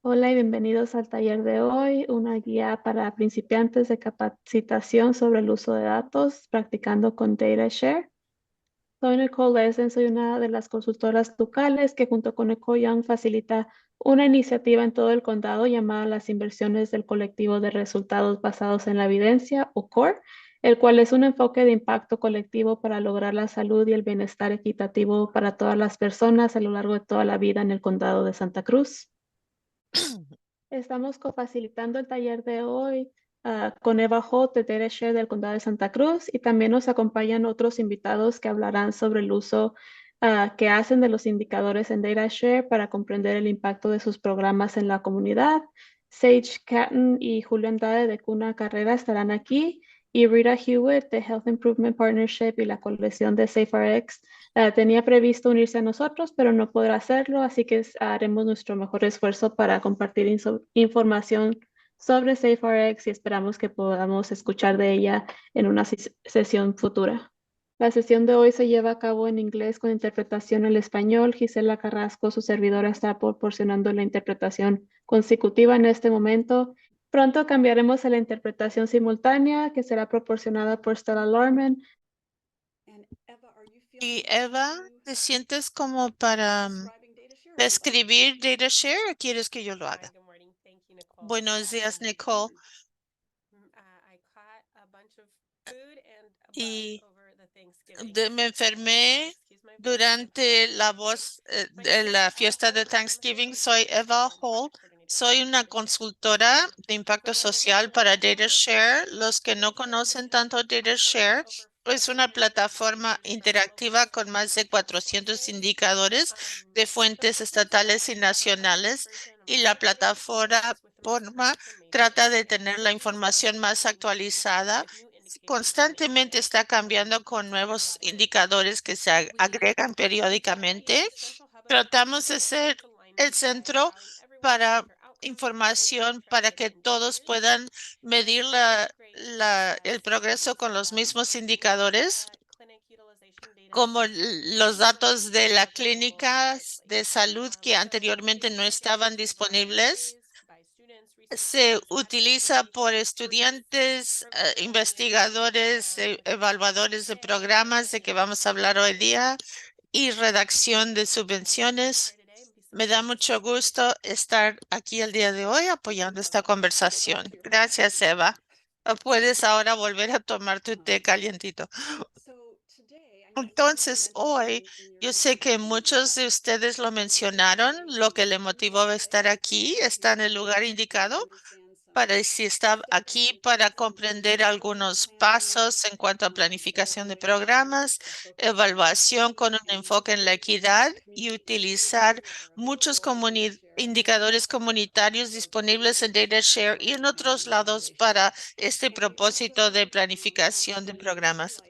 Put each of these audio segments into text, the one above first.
Hola y bienvenidos al taller de hoy, una guía para principiantes de capacitación sobre el uso de datos, practicando con DataShare. Soy Nicole Lesen, soy una de las consultoras locales que junto con EcoYoung facilita una iniciativa en todo el condado llamada las inversiones del colectivo de resultados basados en la evidencia o CORE, el cual es un enfoque de impacto colectivo para lograr la salud y el bienestar equitativo para todas las personas a lo largo de toda la vida en el condado de Santa Cruz. Estamos facilitando el taller de hoy con Eva Holt de DataShare del Condado de Santa Cruz y también nos acompañan otros invitados que hablarán sobre el uso que hacen de los indicadores en DataShare para comprender el impacto de sus programas en la comunidad. Sage Catton y Julio Andrade de Cuna Carrera estarán aquí y Rita Hewitt de Health Improvement Partnership y la colección de SaferX tenía previsto unirse a nosotros, pero no podrá hacerlo, así que haremos nuestro mejor esfuerzo para compartir información sobre SaferX y esperamos que podamos escuchar de ella en una sesión futura. La sesión de hoy se lleva a cabo en inglés con interpretación al español. Gisela Carrasco, su servidora, está proporcionando la interpretación consecutiva en este momento. Pronto cambiaremos a la interpretación simultánea, que será proporcionada por Stella Lorman. Y Eva, ¿te sientes como para describir DataShare o quieres que yo lo Hi, haga? good morning. Thank you, Nicole. Buenos días, Nicole. I caught a bunch of food and a bug Y over the Thanksgiving. me enfermé Excuse my voice. durante la voz My de name is la Eva fiesta de Holt. I'm a Thanksgiving. senior Soy associate Eva in the Holt. Impact Coordinator Soy una Program. consultora de impacto For those that social don't know para before, DataShare. Los que no DataShare conocen has tanto approximately DataShare, over es una 400 plataforma indicators from over interactiva con más de 600 400 sources. indicadores de The fuentes principle estatales y of our nacionales, administration of y la DataShare plataforma is with the most current trata information de and tener la keeps us información up más to date actualizada. with new indicators being Constantemente added está cambiando con to the nuevos database. indicadores que se We agregan try to be periódicamente. the central hub of Tratamos de information that ser creates el alignment by centro allowing everyone to para measure outcomes based on información para que trusted todos indicators puedan medir and integrate el insights progreso con los mismos indicadores, clinic utilization data como los into datos de reporting las that's available clínicas immediately. de salud que So anteriormente these no estaban indicators are disponibles. surveys by students, Se researchers, utiliza advocacy por groups, estudiantes, providers, investigadores, evaluadores de programas de que vamos a hablar hoy día y redacción de to be subvenciones. here today and be Me da supportive mucho of this gusto estar aquí el día de hoy apoyando esta conversación. Gracias, Eva. Puedes ahora volver a tomar tu té calientito. Entonces, hoy yo sé que muchos de ustedes lo mencionaron, lo que le motivó a estar aquí, está en el lugar indicado para si está aquí para comprender algunos pasos en cuanto a planificación de programas, evaluación con un enfoque en la equidad y utilizar muchos indicadores comunitarios disponibles en DataShare y en otros lados para este propósito de planificación de programas.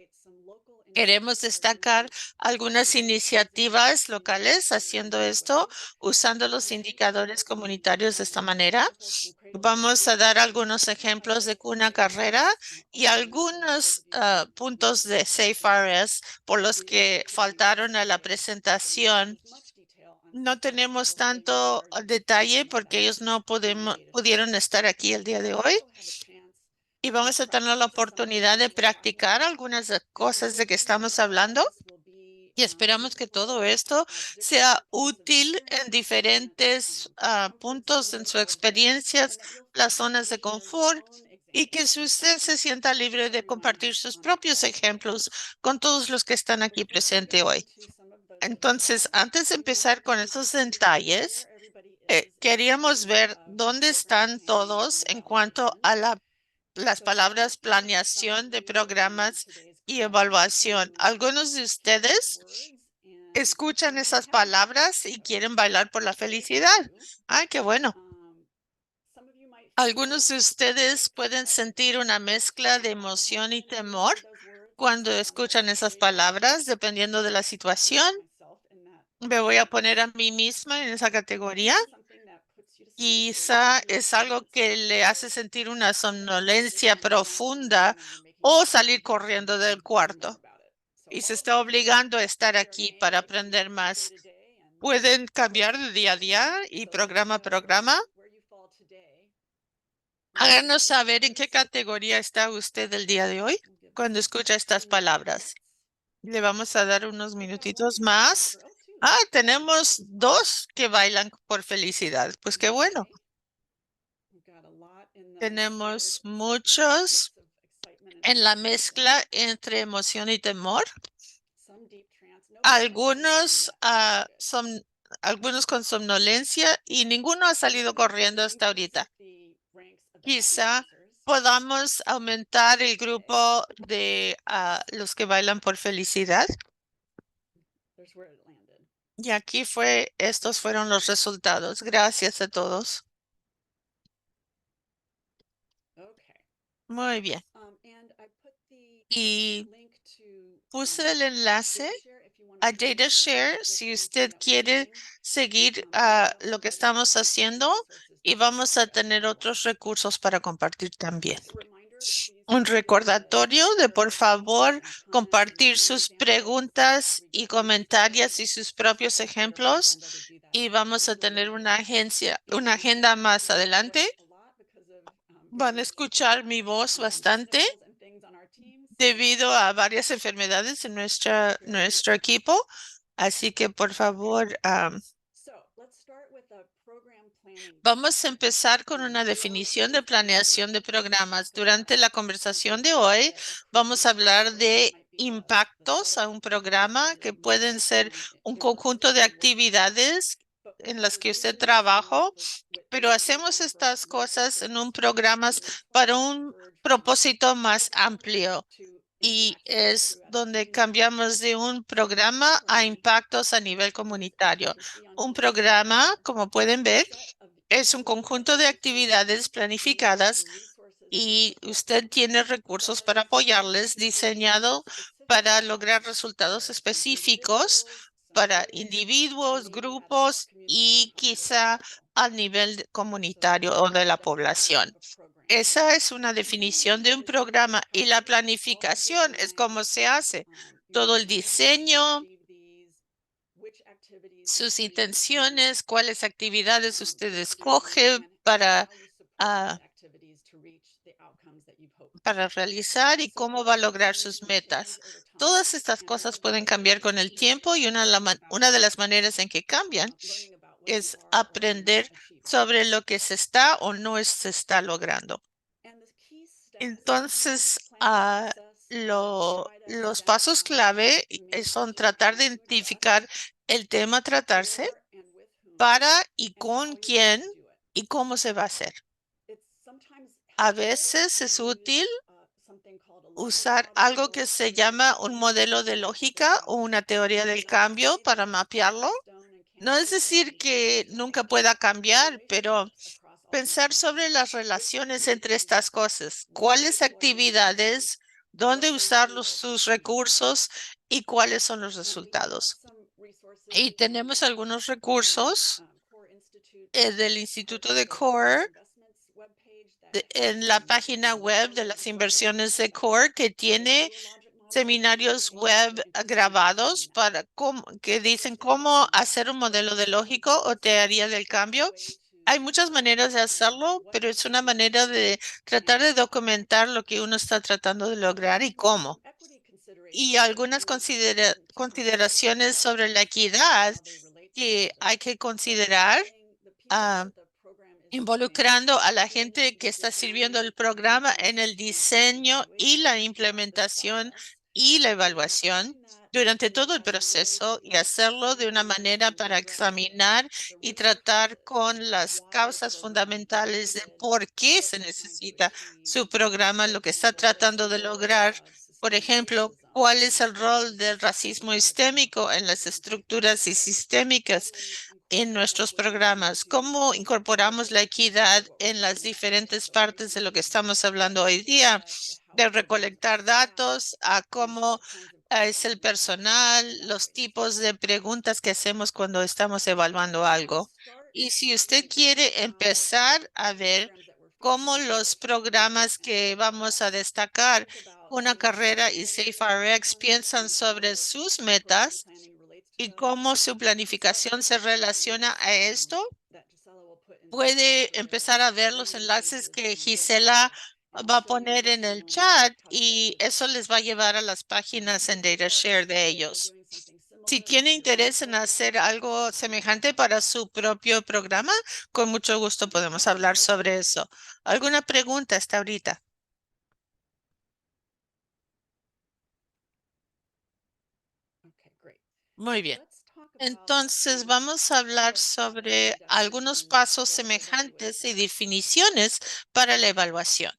Queremos destacar algunas iniciativas locales haciendo esto, usando los indicadores comunitarios de esta manera. Vamos a dar algunos ejemplos de Cuna Carrera y algunos puntos de SafeRS por los que faltaron a la presentación. No tenemos tanto detalle porque ellos no pudieron estar aquí el día de hoy y vamos a tener la oportunidad de practicar algunas cosas de que estamos hablando. Y esperamos que todo esto sea útil en diferentes puntos en sus experiencias, las zonas de confort, y que si usted se sienta libre de compartir sus propios ejemplos con todos los que están aquí presentes hoy. Entonces, antes de empezar con esos detalles, queríamos ver dónde están todos en cuanto a las palabras planeación de programas y evaluación. Algunos de ustedes escuchan esas palabras y quieren bailar por la felicidad. Ay, qué bueno. Algunos de ustedes pueden sentir una mezcla de emoción y temor cuando escuchan esas palabras, dependiendo de la situación. Me voy a poner a mí misma en esa categoría. Quizá es algo que le hace sentir una somnolencia profunda o salir corriendo del cuarto y se está obligando a estar aquí para aprender más. Pueden cambiar de día a día y programa a programa Háganos saber en qué categoría está usted el día de hoy cuando escucha estas palabras. Le vamos a dar unos minutitos más. Ah, tenemos dos que bailan por felicidad. Pues qué bueno. Tenemos muchos en la mezcla entre emoción y temor. Algunos son algunos con somnolencia y ninguno ha salido corriendo hasta ahorita. Quizá podamos aumentar el grupo de los que bailan por felicidad. Y aquí estos fueron los resultados. Gracias a todos. Muy bien. Y puse el enlace a DataShare si usted quiere seguir lo que estamos haciendo y vamos a tener otros recursos para compartir también. Un recordatorio de por favor compartir sus preguntas y comentarios y sus propios ejemplos y vamos a tener una agenda más adelante. Van a escuchar mi voz bastante debido a varias enfermedades en nuestro equipo. Así que por favor, vamos a empezar con una definición de planeación de programas. Durante la conversación de hoy, vamos a hablar de impactos a un programa que pueden ser un conjunto de actividades en las que usted trabaja, pero hacemos estas cosas en un programa para un propósito más amplio y es donde cambiamos de un programa a impactos a nivel comunitario. Un programa, como pueden ver, es un conjunto de actividades planificadas y usted tiene recursos para apoyarles diseñado para lograr resultados específicos para individuos, grupos y quizá a nivel comunitario o de la población. Esa es una definición de un programa y la planificación es cómo se hace. Todo el diseño, sus intenciones, cuáles actividades usted escoge ah, para realizar y cómo va a lograr sus metas. Todas estas cosas pueden cambiar con el tiempo y una de las maneras en que cambian es aprender sobre lo que se está o no se está logrando. Entonces, los pasos clave son tratar de identificar el tema a tratarse, para y con quién y cómo se va a hacer. A veces es útil usar algo que se llama un modelo de lógica o una teoría del cambio para mapearlo. No es decir que nunca pueda cambiar, pero pensar sobre las relaciones entre estas cosas. ¿Cuáles actividades, dónde usar sus recursos y cuáles son los resultados? Y tenemos algunos recursos del Instituto de CORE en la página web de las inversiones de CORE que tiene seminarios web grabados que dicen cómo hacer un modelo de lógico o teoría del cambio. Hay muchas maneras de hacerlo, pero es una manera de tratar de documentar lo que uno está tratando de lograr y cómo. Y algunas consideraciones sobre la equidad que hay que considerar ah, involucrando a la gente que está sirviendo el programa en el diseño y la implementación y la evaluación durante todo el proceso y hacerlo de una manera para examinar y tratar con las causas fundamentales de por qué se necesita su programa, lo que está tratando de lograr. Por ejemplo, ¿cuál es el rol del racismo sistémico en las estructuras y sistémicas en nuestros programas? ¿Cómo incorporamos la equidad en las diferentes partes de lo que estamos hablando hoy día? De recolectar datos a cómo es el personal, los tipos de preguntas que hacemos cuando estamos evaluando algo. Y si usted quiere empezar a ver cómo los programas que vamos a destacar, una carrera y SafeRx piensan sobre sus metas, y cómo su planificación se relaciona a esto. puede empezar a ver los enlaces que Gisela va a poner en el chat y eso les va a llevar a las páginas en DataShare de ellos. Si tiene interés en hacer algo semejante para su propio programa, con mucho gusto podemos hablar sobre eso. ¿Alguna pregunta hasta ahorita? Muy bien. Entonces vamos a hablar sobre algunos pasos semejantes y definiciones para la evaluación.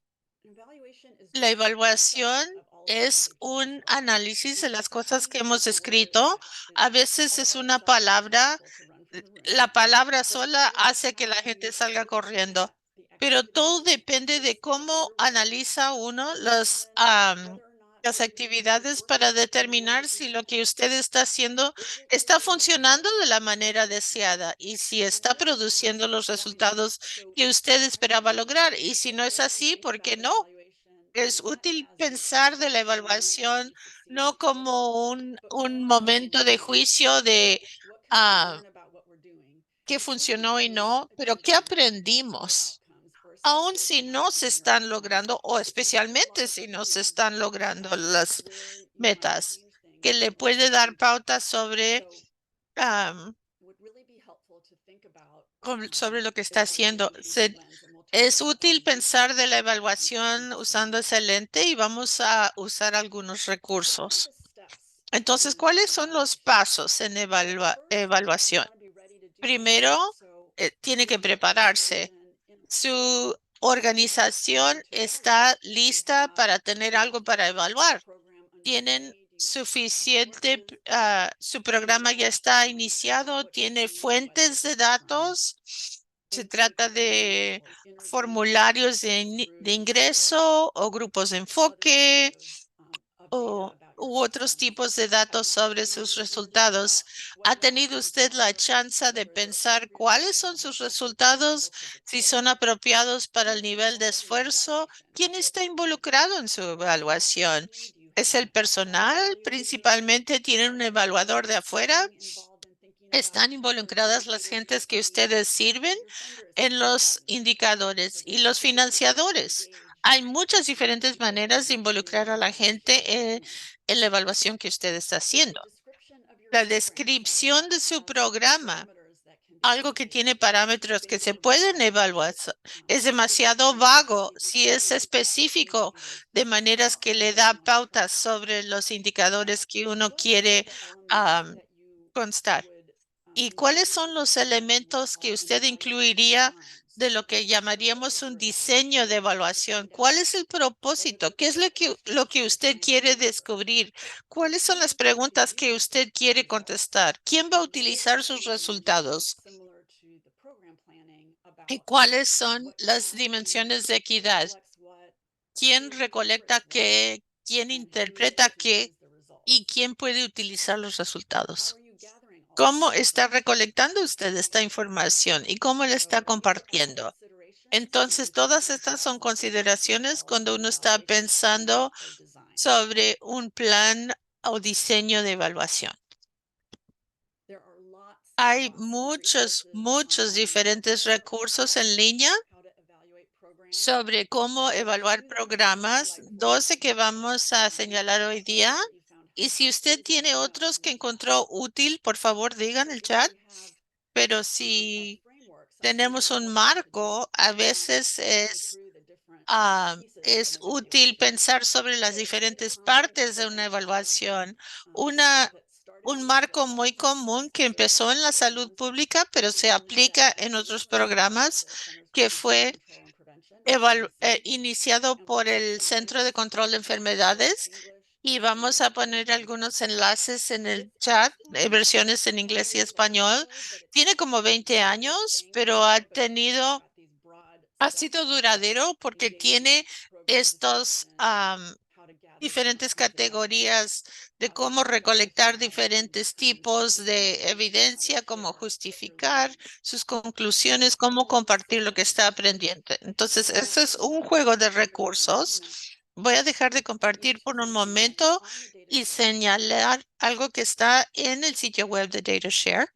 La evaluación es un análisis de las cosas que hemos escrito. A veces es una palabra, la palabra sola hace que la gente salga corriendo, pero todo depende de cómo analiza uno las actividades para determinar si lo que usted está haciendo está funcionando de la manera deseada y si está produciendo los resultados que usted esperaba lograr. Y si no es así, ¿por qué no? Es útil pensar de la evaluación no como un momento de juicio de ah, qué funcionó y no, pero qué aprendimos. Aun si no se están logrando, o especialmente si no se están logrando las metas, que le puede dar pautas sobre, am, sobre lo que está haciendo. Es útil pensar de la evaluación usando ese lente y vamos a usar algunos recursos. Entonces, ¿cuáles son los pasos en evaluación? Primero, tiene que prepararse. Su organización está lista para tener algo para evaluar. Tienen suficiente, su programa ya está iniciado, tiene fuentes de datos. Se trata de formularios de ingreso o grupos de enfoque u otros tipos de datos sobre sus resultados. ¿Ha tenido usted la chance de pensar cuáles son sus resultados, si son apropiados para el nivel de esfuerzo? ¿Quién está involucrado en su evaluación? ¿Es el personal? ¿Principalmente tienen un evaluador de afuera? ¿Están involucradas las gentes que ustedes sirven en los indicadores y los financiadores? Hay muchas diferentes maneras de involucrar a la gente en la evaluación que usted está haciendo. La descripción de su programa, algo que tiene parámetros que se pueden evaluar, es demasiado vago si es específico, de maneras que le da pautas sobre los indicadores que uno quiere constar. ¿Y cuáles son los elementos que usted incluiría de lo que llamaríamos un diseño de evaluación? ¿Cuál es el propósito? ¿Qué es lo que usted quiere descubrir? ¿Cuáles son las preguntas que usted quiere contestar? ¿Quién va a utilizar sus resultados? ¿Y cuáles son las dimensiones de equidad? ¿Quién recolecta qué? ¿Quién interpreta qué? ¿Y quién puede utilizar los resultados? ¿Cómo está recolectando usted esta información y cómo la está compartiendo? Entonces, todas estas son consideraciones cuando uno está pensando sobre un plan o diseño de evaluación. Hay muchos diferentes recursos en línea sobre cómo evaluar programas, 12 que vamos a señalar hoy día. Y si usted tiene otros que encontró útil, por favor, diga en el chat. Pero si tenemos un marco, a veces es útil pensar sobre las diferentes partes de una evaluación. Un marco muy común que empezó en la salud pública, pero se aplica en otros programas, que fue iniciado por el Centro de Control de Enfermedades. Y vamos a poner algunos enlaces en el chat, versiones en inglés y español. Tiene como 20 años, pero ha sido duradero porque tiene estos diferentes categorías de cómo recolectar diferentes tipos de evidencia, cómo justificar sus conclusiones, cómo compartir lo que está aprendiendo. Entonces, este es un juego de recursos. Voy a dejar de compartir por un momento y señalar algo que está en el sitio web de DataShare.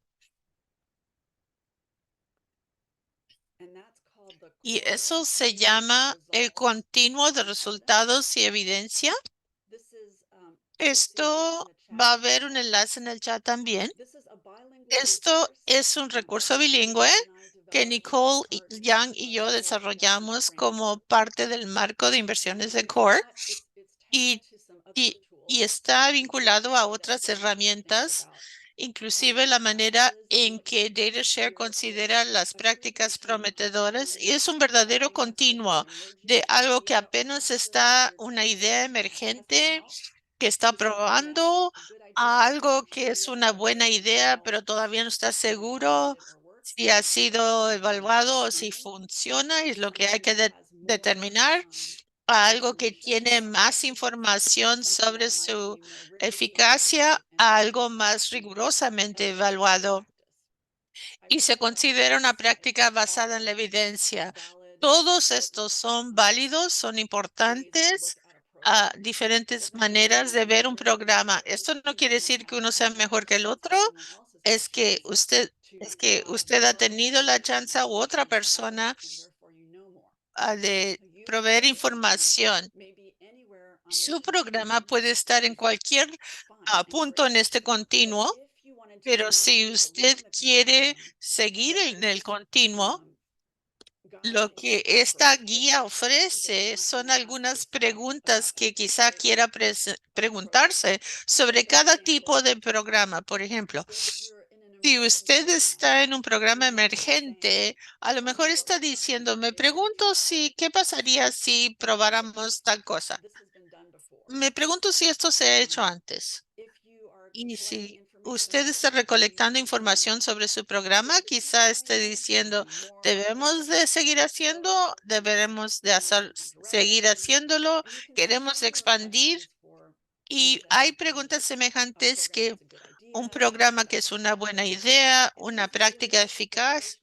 Y eso se llama el continuo de resultados y evidencia. Esto va a haber un enlace en el chat también. Esto es un recurso bilingüe que Nicole Young y yo desarrollamos como parte del marco de inversiones de CORE y, y está vinculado a otras herramientas, inclusive la manera en que DataShare considera las prácticas prometedoras y es un verdadero continuo de algo que apenas está una idea emergente que está probando a algo que es una buena idea, pero todavía no está seguro si ha sido evaluado o si funciona, y es lo que hay que determinar, a algo que tiene más información sobre su eficacia, a algo más rigurosamente evaluado y se considera una práctica basada en la evidencia. Todos estos son válidos, son importantes, diferentes maneras de ver un programa. Esto no quiere decir que uno sea mejor que el otro, es que usted ha tenido la chance u otra persona de proveer información. Su programa puede estar en cualquier punto en este continuo, pero si usted quiere seguir en el continuo, lo que esta guía ofrece son algunas preguntas que quizá quiera preguntarse sobre cada tipo de programa. Por ejemplo, si usted está en un programa emergente, a lo mejor está diciendo, me pregunto si, ¿qué pasaría si probáramos tal cosa? Me pregunto si esto se ha hecho antes. Y si usted está recolectando información sobre su programa, quizá esté diciendo, debemos de seguir haciendo, deberemos de seguir haciéndolo, queremos expandir. Y hay preguntas semejantes que un programa que es una buena idea, una práctica eficaz,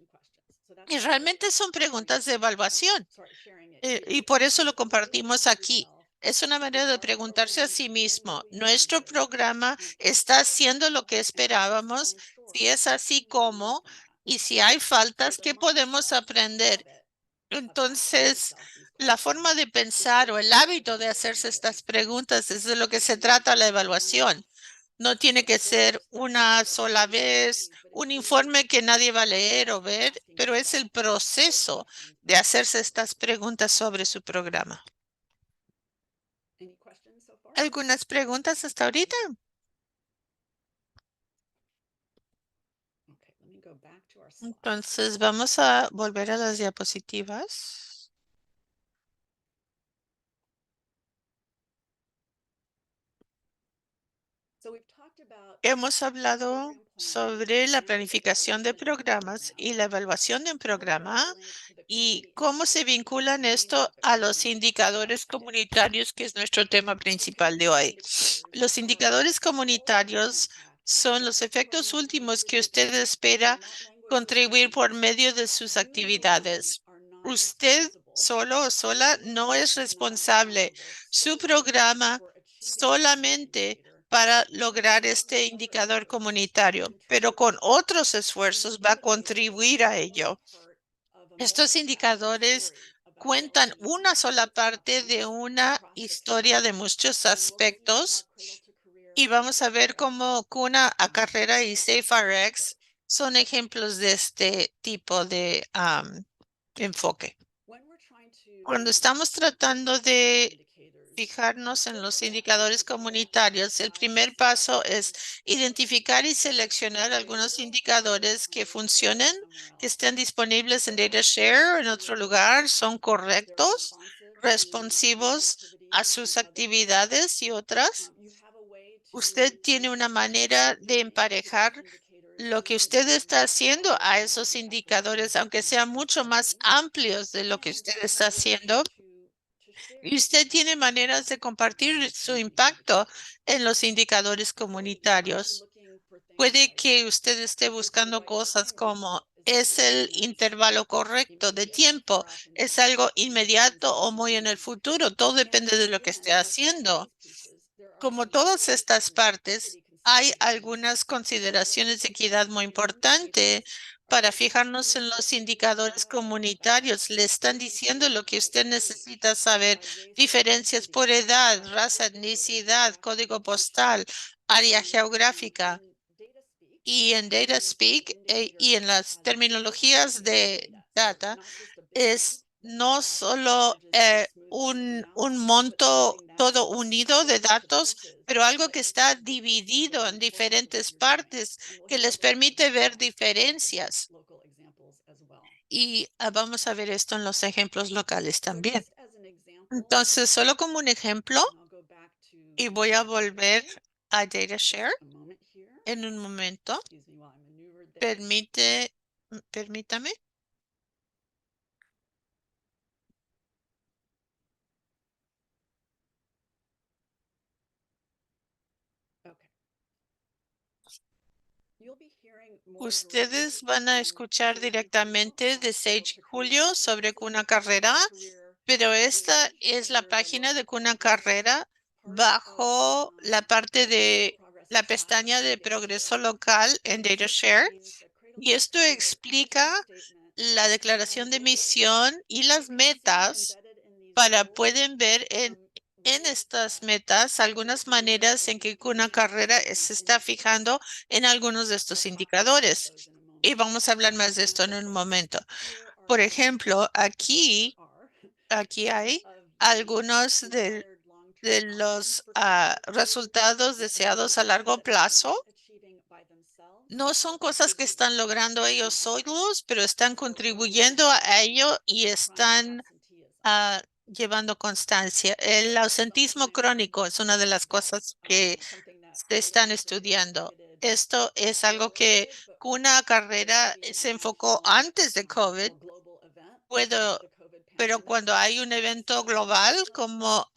y realmente son preguntas de evaluación. Y por eso lo compartimos aquí. Es una manera de preguntarse a sí mismo, ¿nuestro programa está haciendo lo que esperábamos? Si es así, ¿cómo? Y si hay faltas, ¿qué podemos aprender? Entonces, la forma de pensar o el hábito de hacerse estas preguntas es de lo que se trata la evaluación. No tiene que ser una sola vez, un informe que nadie va a leer o ver, pero es el proceso de hacerse estas preguntas sobre su programa. ¿Algunas preguntas hasta ahorita? Entonces, vamos a volver a las diapositivas. Hemos hablado sobre la planificación de programas y la evaluación de un programa y cómo se vinculan esto a los indicadores comunitarios, que es nuestro tema principal de hoy. Los indicadores comunitarios son los efectos últimos que usted espera contribuir por medio de sus actividades. Usted solo o sola no es responsable. Su programa solamente para lograr este indicador comunitario, pero con otros esfuerzos va a contribuir a ello. Estos indicadores cuentan una sola parte de una historia de muchos aspectos y vamos a ver cómo Cuna a Carrera y SafeRx son ejemplos de este tipo de enfoque. Cuando estamos tratando de fijarnos en los indicadores comunitarios, el primer paso es identificar y seleccionar algunos indicadores que funcionen, que estén disponibles en DataShare o en otro lugar, son correctos, responsivos a sus actividades y otras. Usted tiene una manera de emparejar lo que usted está haciendo a esos indicadores, aunque sean mucho más amplios de lo que usted está haciendo. Y usted tiene maneras de compartir su impacto en los indicadores comunitarios. Puede que usted esté buscando cosas como ¿es el intervalo correcto de tiempo? ¿Es algo inmediato o muy en el futuro? Todo depende de lo que esté haciendo. Como todas estas partes, hay algunas consideraciones de equidad muy importantes para fijarnos en los indicadores comunitarios. Le están diciendo lo que usted necesita saber. Diferencias por edad, raza, etnicidad, código postal, área geográfica. Y en DataSpeak y en las terminologías de data es no solo un monto todo unido de datos, pero algo que está dividido en diferentes partes que les permite ver diferencias. Y vamos a ver esto en los ejemplos locales también. Entonces, solo como un ejemplo, y voy a volver a DataShare en un momento. Permítame. Ustedes van a escuchar directamente de Sage Julio sobre Cuna Carrera, pero esta es la página de Cuna Carrera bajo la parte de la pestaña de progreso local en DataShare. Y esto explica la declaración de misión y las metas pueden ver en estas metas algunas maneras en que una carrera se está fijando en algunos de estos indicadores. Y vamos a hablar más de esto en un momento. Por ejemplo, aquí hay algunos de los resultados deseados a largo plazo. No son cosas que están logrando ellos solos, pero están contribuyendo a ello y están llevando constancia. El ausentismo crónico es una de las cosas que se están estudiando. Esto es algo que una carrera se enfocó antes de COVID. Pero cuando hay un evento global como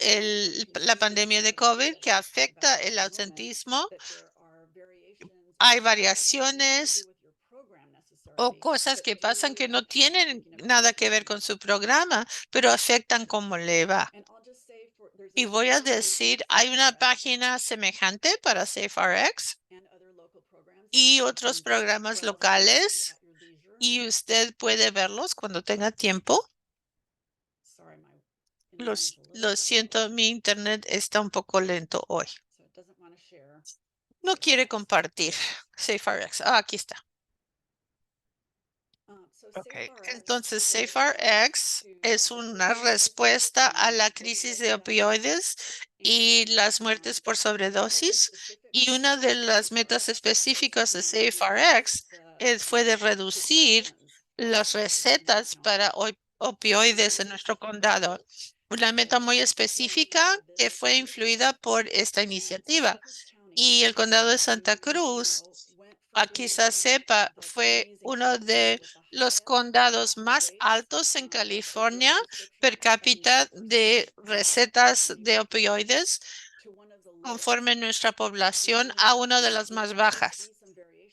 la pandemia de COVID que afecta el ausentismo, hay variaciones o cosas que pasan que no tienen nada que ver con su programa, pero afectan cómo le va. Y voy a decir, hay una página semejante para SafeRx y otros programas locales y usted puede verlos cuando tenga tiempo. Lo siento, mi internet está un poco lento hoy. No quiere compartir SafeRx. Aquí está. Okay. Entonces, SafeRx es una respuesta a la crisis de opioides y las muertes por sobredosis. Y una de las metas específicas de SafeRx fue de reducir las recetas para opioides en nuestro condado. Una meta muy específica que fue influida por esta iniciativa. Y el condado de Santa Cruz, quizás sepa, fue uno de los condados más altos en California per cápita de recetas de opioides, conforme nuestra población a una de las más bajas.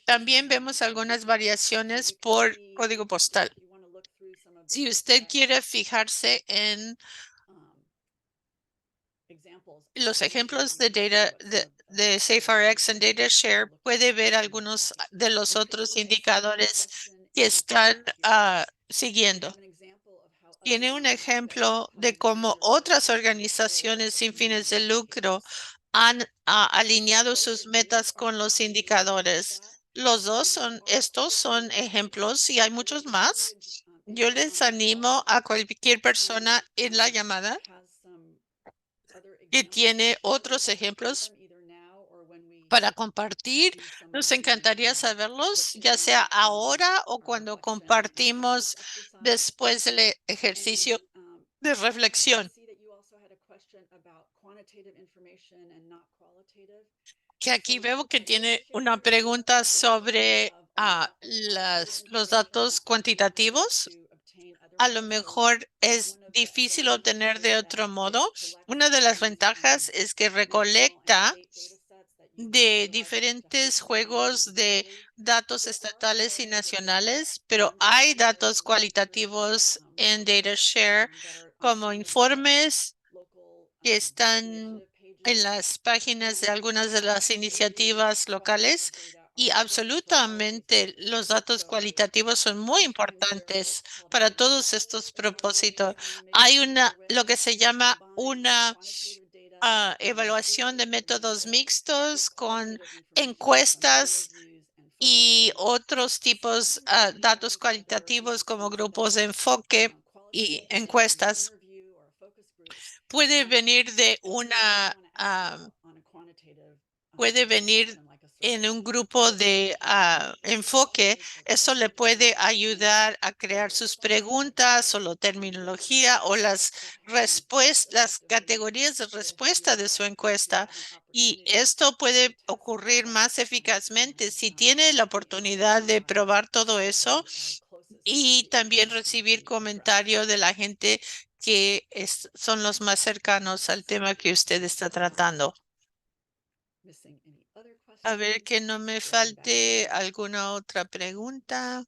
También vemos algunas variaciones por código postal. Si usted quiere fijarse en los ejemplos de SafeRx en DataShare, puede ver algunos de los otros indicadores que están siguiendo. Tiene un ejemplo de cómo otras organizaciones sin fines de lucro han alineado sus metas con los indicadores. Estos son ejemplos y hay muchos más. Yo les animo a cualquier persona en la llamada que tiene otros ejemplos para compartir. Nos encantaría saberlos, ya sea ahora o cuando compartimos después del ejercicio de reflexión. Que aquí veo que tiene una pregunta sobre los datos cuantitativos. A lo mejor es difícil obtener de otro modo. Una de las ventajas es que recolecta de diferentes juegos de datos estatales y nacionales, pero hay datos cualitativos en DataShare como informes que están en las páginas de algunas de las iniciativas locales Y absolutamente los datos cualitativos son muy importantes para todos estos propósitos. Hay lo que se llama una evaluación de métodos mixtos con encuestas y otros tipos, datos cualitativos como grupos de enfoque y encuestas. Puede venir de puede venir en un grupo de enfoque. Eso le puede ayudar a crear sus preguntas o la terminología o las respuestas, las categorías de respuesta de su encuesta. Y esto puede ocurrir más eficazmente si tiene la oportunidad de probar todo eso y también recibir comentario de la gente que son los más cercanos al tema que usted está tratando. A ver que no me falte alguna otra pregunta.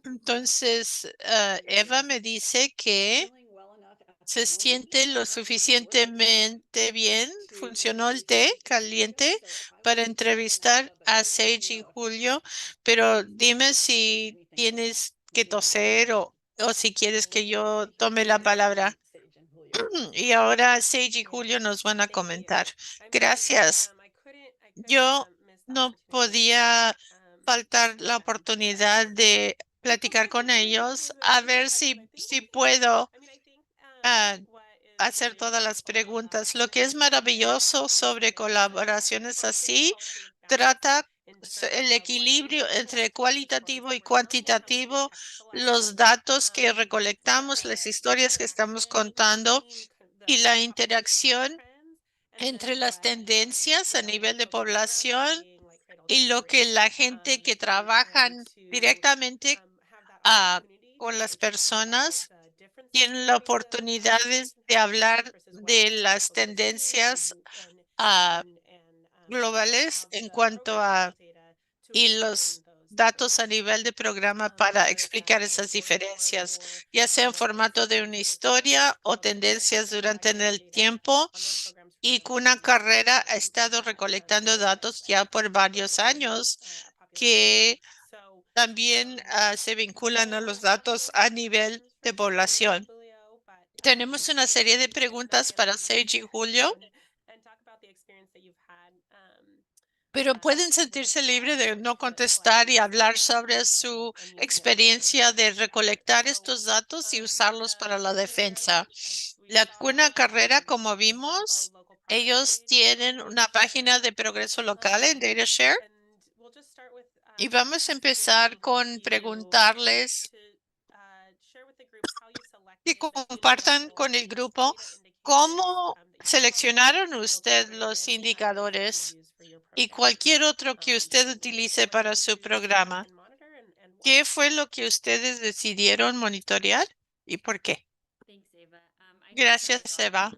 Entonces, Eva me dice que se siente lo suficientemente bien, funcionó el té caliente para entrevistar a Sage y Julio, pero dime si tienes que toser o si quieres que yo tome la palabra. Y ahora Sage y Julio nos van a comentar. Gracias. Yo no podía faltar la oportunidad de platicar con ellos, a ver si puedo ah, hacer todas las preguntas. Lo que es maravilloso sobre colaboraciones así, trata el equilibrio entre cualitativo y cuantitativo, los datos que recolectamos, las historias que estamos contando y la interacción entre las tendencias a nivel de población y lo que la gente que trabajan directamente ah, con las personas tienen la oportunidad de hablar de las tendencias ah, globales en cuanto a y los datos a nivel de programa para explicar esas diferencias, ya sea en formato de una historia o tendencias durante en el tiempo. Y Cuna Carrera ha estado recolectando datos ya por varios años que también se vinculan a los datos a nivel de población. Tenemos una serie de preguntas para Sage y Julio, pero pueden sentirse libres de no contestar y hablar sobre su experiencia de recolectar estos datos y usarlos para la defensa. La Cuna Carrera, como vimos, ellos tienen una página de progreso local en DataShare y vamos a empezar con preguntarles que compartan con el grupo cómo seleccionaron usted los indicadores y cualquier otro que usted utilice para su programa. ¿Qué fue lo que ustedes decidieron monitorear y por qué? Gracias, Eva.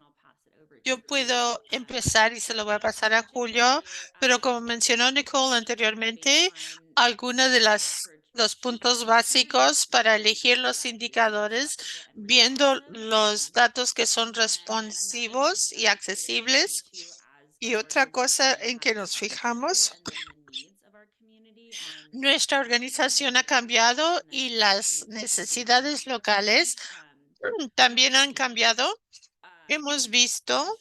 Yo puedo empezar y se lo voy a pasar a Julio, pero como mencionó Nicole anteriormente, algunos de los puntos básicos para elegir los indicadores, viendo los datos que son responsivos y accesibles. Y otra cosa en que nos fijamos, nuestra organización ha cambiado y las necesidades locales también han cambiado. Hemos visto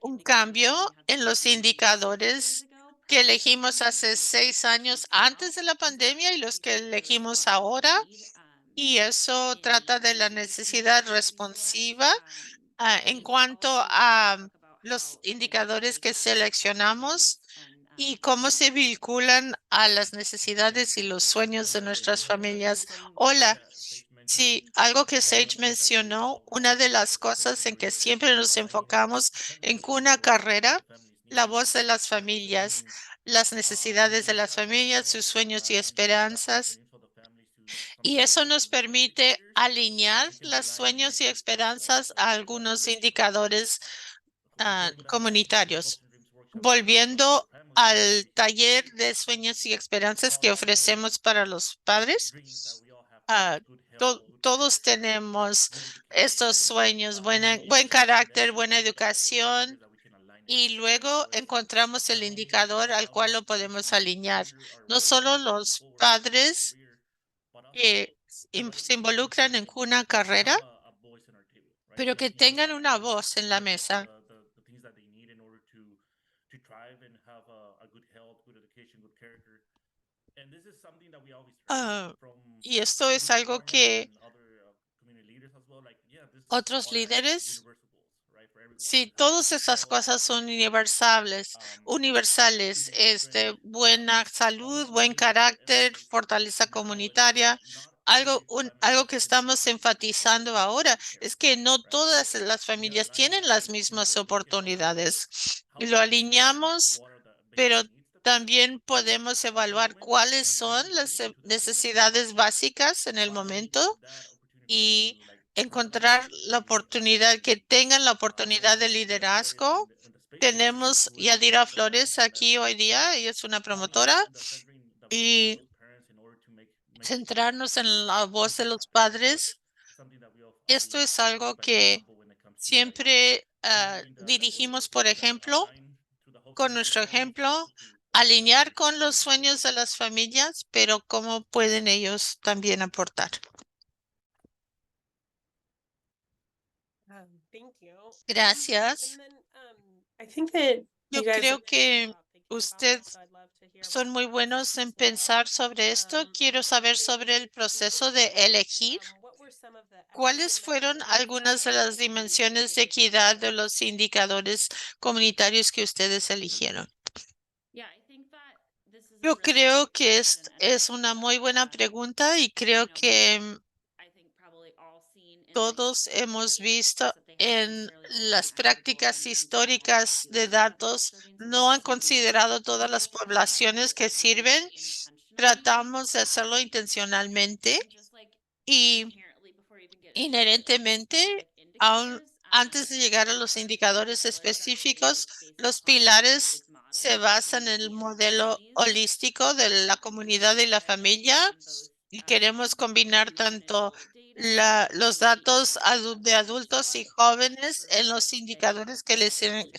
un cambio en los indicadores que elegimos hace 6 años antes de la pandemia y los que elegimos ahora. Y eso trata de la necesidad responsiva en cuanto a los indicadores que seleccionamos y cómo se vinculan a las necesidades y los sueños de nuestras familias. Hola. Sí, algo que Sage mencionó, una de las cosas en que siempre nos enfocamos en Cuna Carrera, la voz de las familias, las necesidades de las familias, sus sueños y esperanzas. Y eso nos permite alinear los sueños y esperanzas a algunos indicadores comunitarios. Volviendo al taller de sueños y esperanzas que ofrecemos para los padres. Todos tenemos estos sueños, buen carácter, buena educación, y luego encontramos el indicador al cual lo podemos alinear. No solo los padres que se involucran en una carrera, pero que tengan una voz en la mesa. Ah, y esto es algo que otros líderes, sí, todas esas cosas son universales, buena salud, buen carácter, fortaleza comunitaria. Algo que estamos enfatizando ahora es que no todas las familias tienen las mismas oportunidades. Y lo alineamos, pero también podemos evaluar cuáles son las necesidades básicas en el momento y encontrar la oportunidad, que tengan la oportunidad de liderazgo. Tenemos Yadira Flores aquí hoy día, ella es una promotora, y centrarnos en la voz de los padres. Esto es algo que siempre dirigimos, por ejemplo, con nuestro ejemplo, alinear con los sueños de las familias, pero cómo pueden ellos también aportar. Thank you. Gracias. And then I think that Yo you guys creo are que thinking about usted this, so I'd love to hear son what muy the buenos process en was like. pensar sobre esto. Quiero saber sobre el proceso de elegir. What were some of the equity ¿Cuáles fueron metrics algunas de las that you dimensiones de picked? equidad de los indicadores comunitarios que ustedes eligieron? Yo creo que es una muy buena pregunta y creo que todos hemos visto en las prácticas históricas de datos, no han considerado todas las poblaciones que sirven. Tratamos de hacerlo intencionalmente y inherentemente, aún antes de llegar a los indicadores específicos, los pilares se basan en el modelo holístico de la comunidad y la familia, y queremos combinar tanto los datos de adultos y jóvenes en los indicadores que les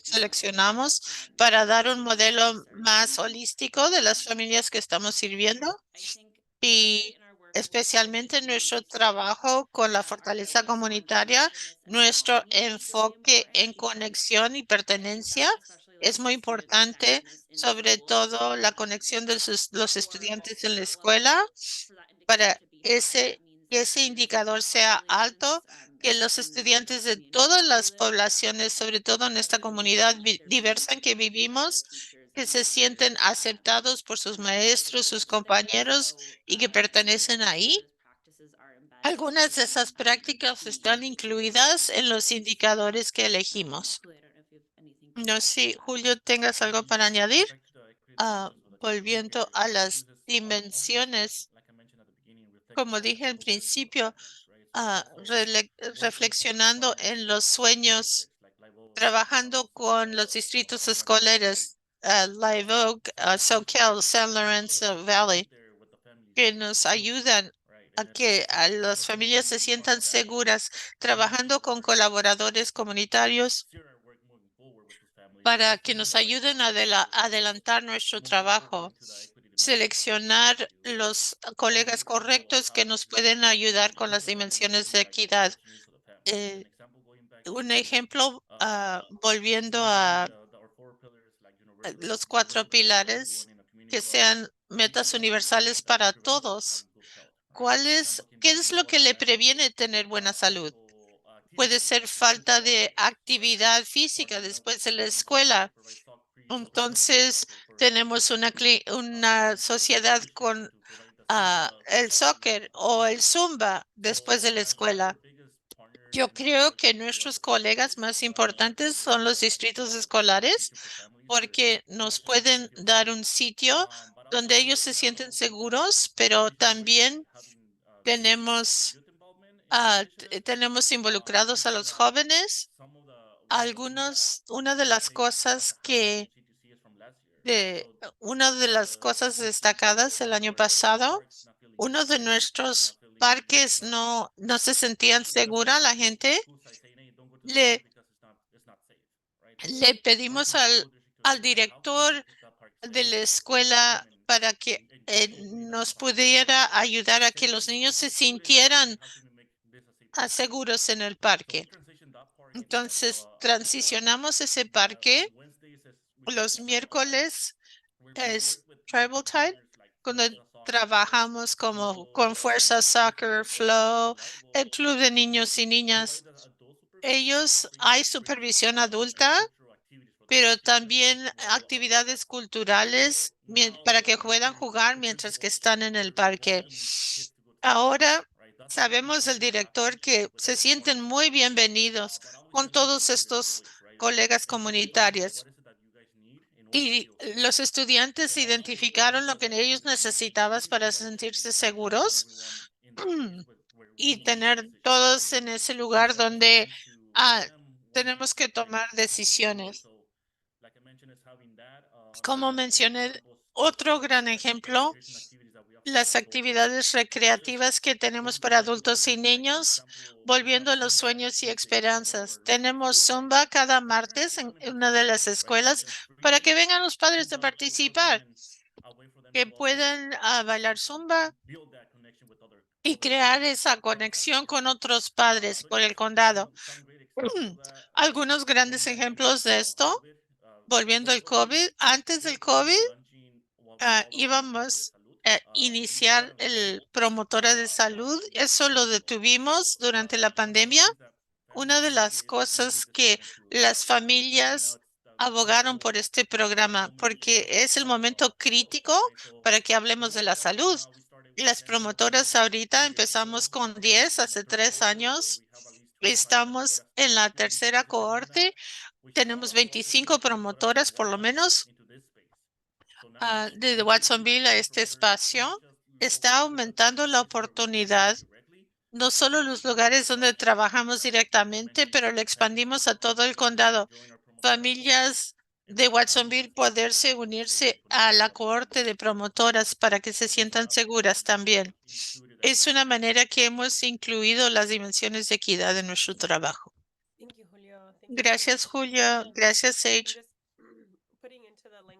seleccionamos para dar un modelo más holístico de las familias que estamos sirviendo. Y especialmente en nuestro trabajo con la fortaleza comunitaria, nuestro enfoque en conexión y pertenencia es muy importante, sobre todo la conexión de los estudiantes en la escuela, para que ese indicador sea alto, que los estudiantes de todas las poblaciones, sobre todo en esta comunidad diversa en que vivimos, que se sienten aceptados por sus maestros, sus compañeros y que pertenecen ahí. Algunas de esas prácticas están incluidas en los indicadores que elegimos. No sé si, Julio, tengas algo para añadir. Ah, volviendo a las dimensiones, como dije al principio, reflexionando en los sueños, trabajando con los distritos escolares, Live Oak, Soquel, San Lorenzo Valley, que nos ayudan a que a las familias se sientan seguras, trabajando con colaboradores comunitarios para que nos ayuden a adelantar nuestro trabajo, seleccionar los colegas correctos que nos pueden ayudar con las dimensiones de equidad. Eh, un ejemplo, volviendo a los 4 pilares, que sean metas universales para todos. ¿Qué es lo que le previene tener buena salud? Puede ser falta de actividad física después de la escuela. Entonces, tenemos una sociedad con el soccer o el zumba después de la escuela. Yo creo que nuestros colegas más importantes son los distritos escolares, porque nos pueden dar un sitio donde ellos se sienten seguros, pero también tenemos involucrados a los jóvenes. Una de las cosas una de las cosas destacadas el año pasado, uno de nuestros parques no se sentían segura la gente, le, le pedimos al director de la escuela para que nos pudiera ayudar a que los niños se sintieran seguros en el parque. Entonces, transicionamos ese parque. Los miércoles es Tribal Time, cuando trabajamos como con Fuerza Soccer, Flow, el club de niños y niñas. Ellos hay supervisión adulta, pero también actividades culturales para que puedan jugar mientras que están en el parque. Ahora sabemos el director que se sienten muy bienvenidos con todos estos colegas comunitarios. Y los estudiantes identificaron lo que ellos necesitaban para sentirse seguros y tener todos en ese lugar donde ah, tenemos que tomar decisiones. Como mencioné, otro gran ejemplo, las actividades recreativas que tenemos para adultos y niños, volviendo a los sueños y esperanzas. Tenemos Zumba cada martes en una de las escuelas para que vengan los padres a participar, que puedan bailar Zumba y crear esa conexión con otros padres por el condado. Algunos grandes ejemplos de esto, volviendo al COVID, antes del COVID, íbamos a iniciar el promotora de salud. Eso lo detuvimos durante la pandemia. Una de las cosas que las familias abogaron por este programa, porque es el momento crítico para que hablemos de la salud. Las promotoras ahorita empezamos con 10 hace 3 años. Estamos en la tercera cohorte. Tenemos 25 promotoras por lo menos de Watsonville a este espacio. Está aumentando la oportunidad, no solo los lugares donde trabajamos directamente, pero lo expandimos a todo el condado. Familias de Watsonville poderse unirse a la cohorte de promotoras para que se sientan seguras también. Es una manera que hemos incluido las dimensiones de equidad en nuestro trabajo. Gracias, Julio. Gracias, Sage.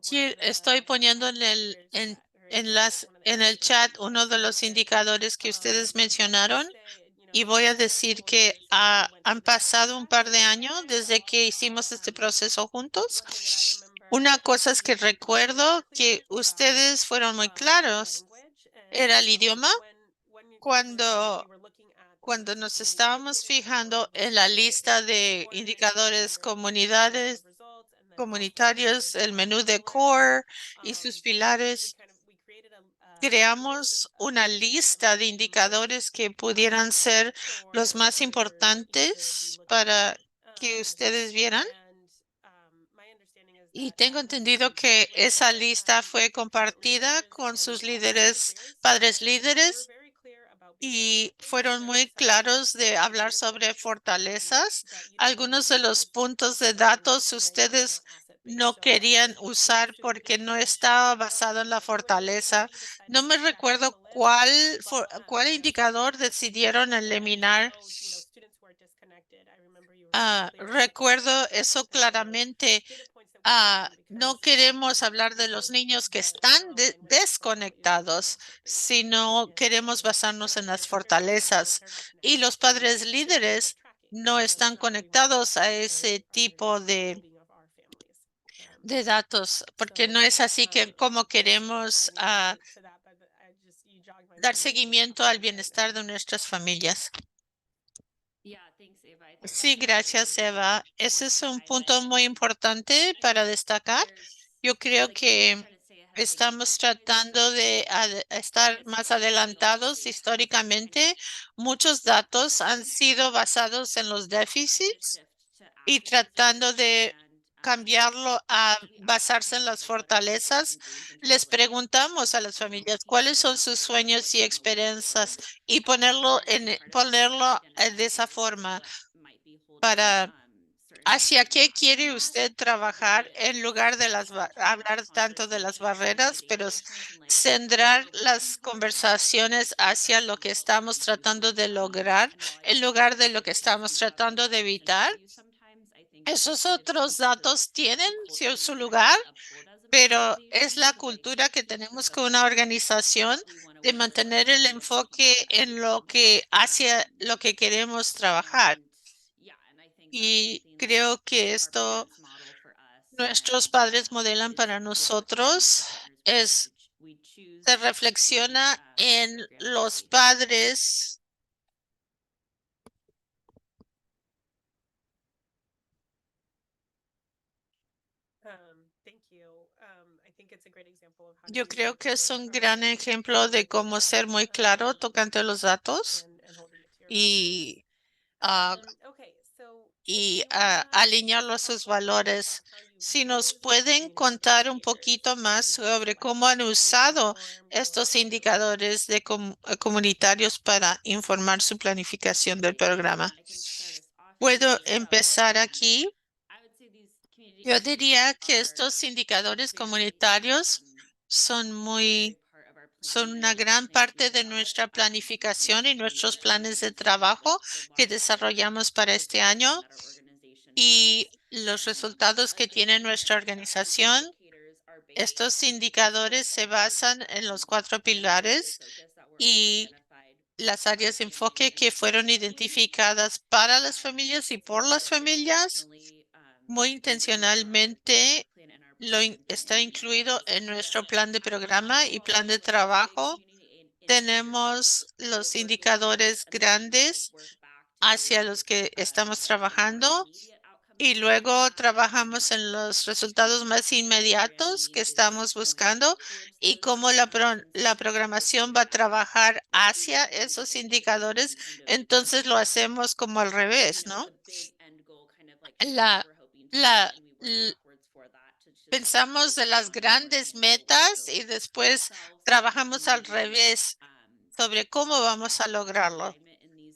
Sí, estoy poniendo en el chat uno de los indicadores que ustedes mencionaron y voy a decir que han pasado un par de años desde que hicimos este proceso juntos. Una cosa es que recuerdo que ustedes fueron muy claros. Era el idioma cuando nos estábamos fijando en la lista de indicadores comunitarios, el menú de core y sus pilares, creamos una lista de indicadores que pudieran ser los más importantes para que ustedes vieran. Y tengo entendido que esa lista fue compartida con sus líderes, padres líderes, y fueron muy claros de hablar sobre fortalezas. Algunos de los puntos de datos ustedes no querían usar porque no estaba basado en la fortaleza. No me recuerdo cuál indicador decidieron eliminar. Recuerdo eso claramente. No queremos hablar de los niños que están desconectados, sino queremos basarnos en las fortalezas. Y los padres líderes no están conectados a ese tipo de datos, porque no es así que como queremos dar seguimiento al bienestar de nuestras familias. Sí, gracias, Eva. Ese es un punto muy importante para destacar. Yo creo que estamos tratando de estar más adelantados históricamente. Muchos datos han sido basados en los déficits y tratando de cambiarlo a basarse en las fortalezas. Les preguntamos a las familias cuáles son sus sueños y experiencias y ponerlo de esa forma para ¿Hacia qué quiere usted trabajar en lugar de hablar tanto de las barreras, pero centrar las conversaciones hacia lo que estamos tratando de lograr en lugar de lo que estamos tratando de evitar? Esos otros datos tienen su lugar, pero es la cultura que tenemos con una organización de mantener el enfoque en lo que hacia lo que queremos trabajar. Y creo que esto nuestros padres modelan para nosotros se reflexiona en los padres. Thank you. I think it's a great example of how to Yo be creo que very es un clear gran ejemplo de cómo ser muy claro tocante los datos and holding it to your values. y, ah, Okay, so if you alinearlo a sus valores. Si nos pueden contar un poquito más sobre cómo han usado estos indicadores de comunitarios para informar su planificación del programa. Puedo empezar aquí. Yo diría que estos indicadores comunitarios son son una gran parte de nuestra planificación y nuestros planes de trabajo que desarrollamos para este año y los resultados que tiene nuestra organización. Estos indicadores se basan en los 4 pilares y las áreas de enfoque que fueron identificadas para las familias y por las familias. Muy intencionalmente está incluido en nuestro plan de programa y plan de trabajo. Tenemos los indicadores grandes hacia los que estamos trabajando y luego trabajamos en los resultados más inmediatos que estamos buscando y cómo la programación va a trabajar hacia esos indicadores. Entonces lo hacemos como al revés, ¿no? La, la, l- Pensamos de las grandes metas y después trabajamos al revés sobre cómo vamos a lograrlo.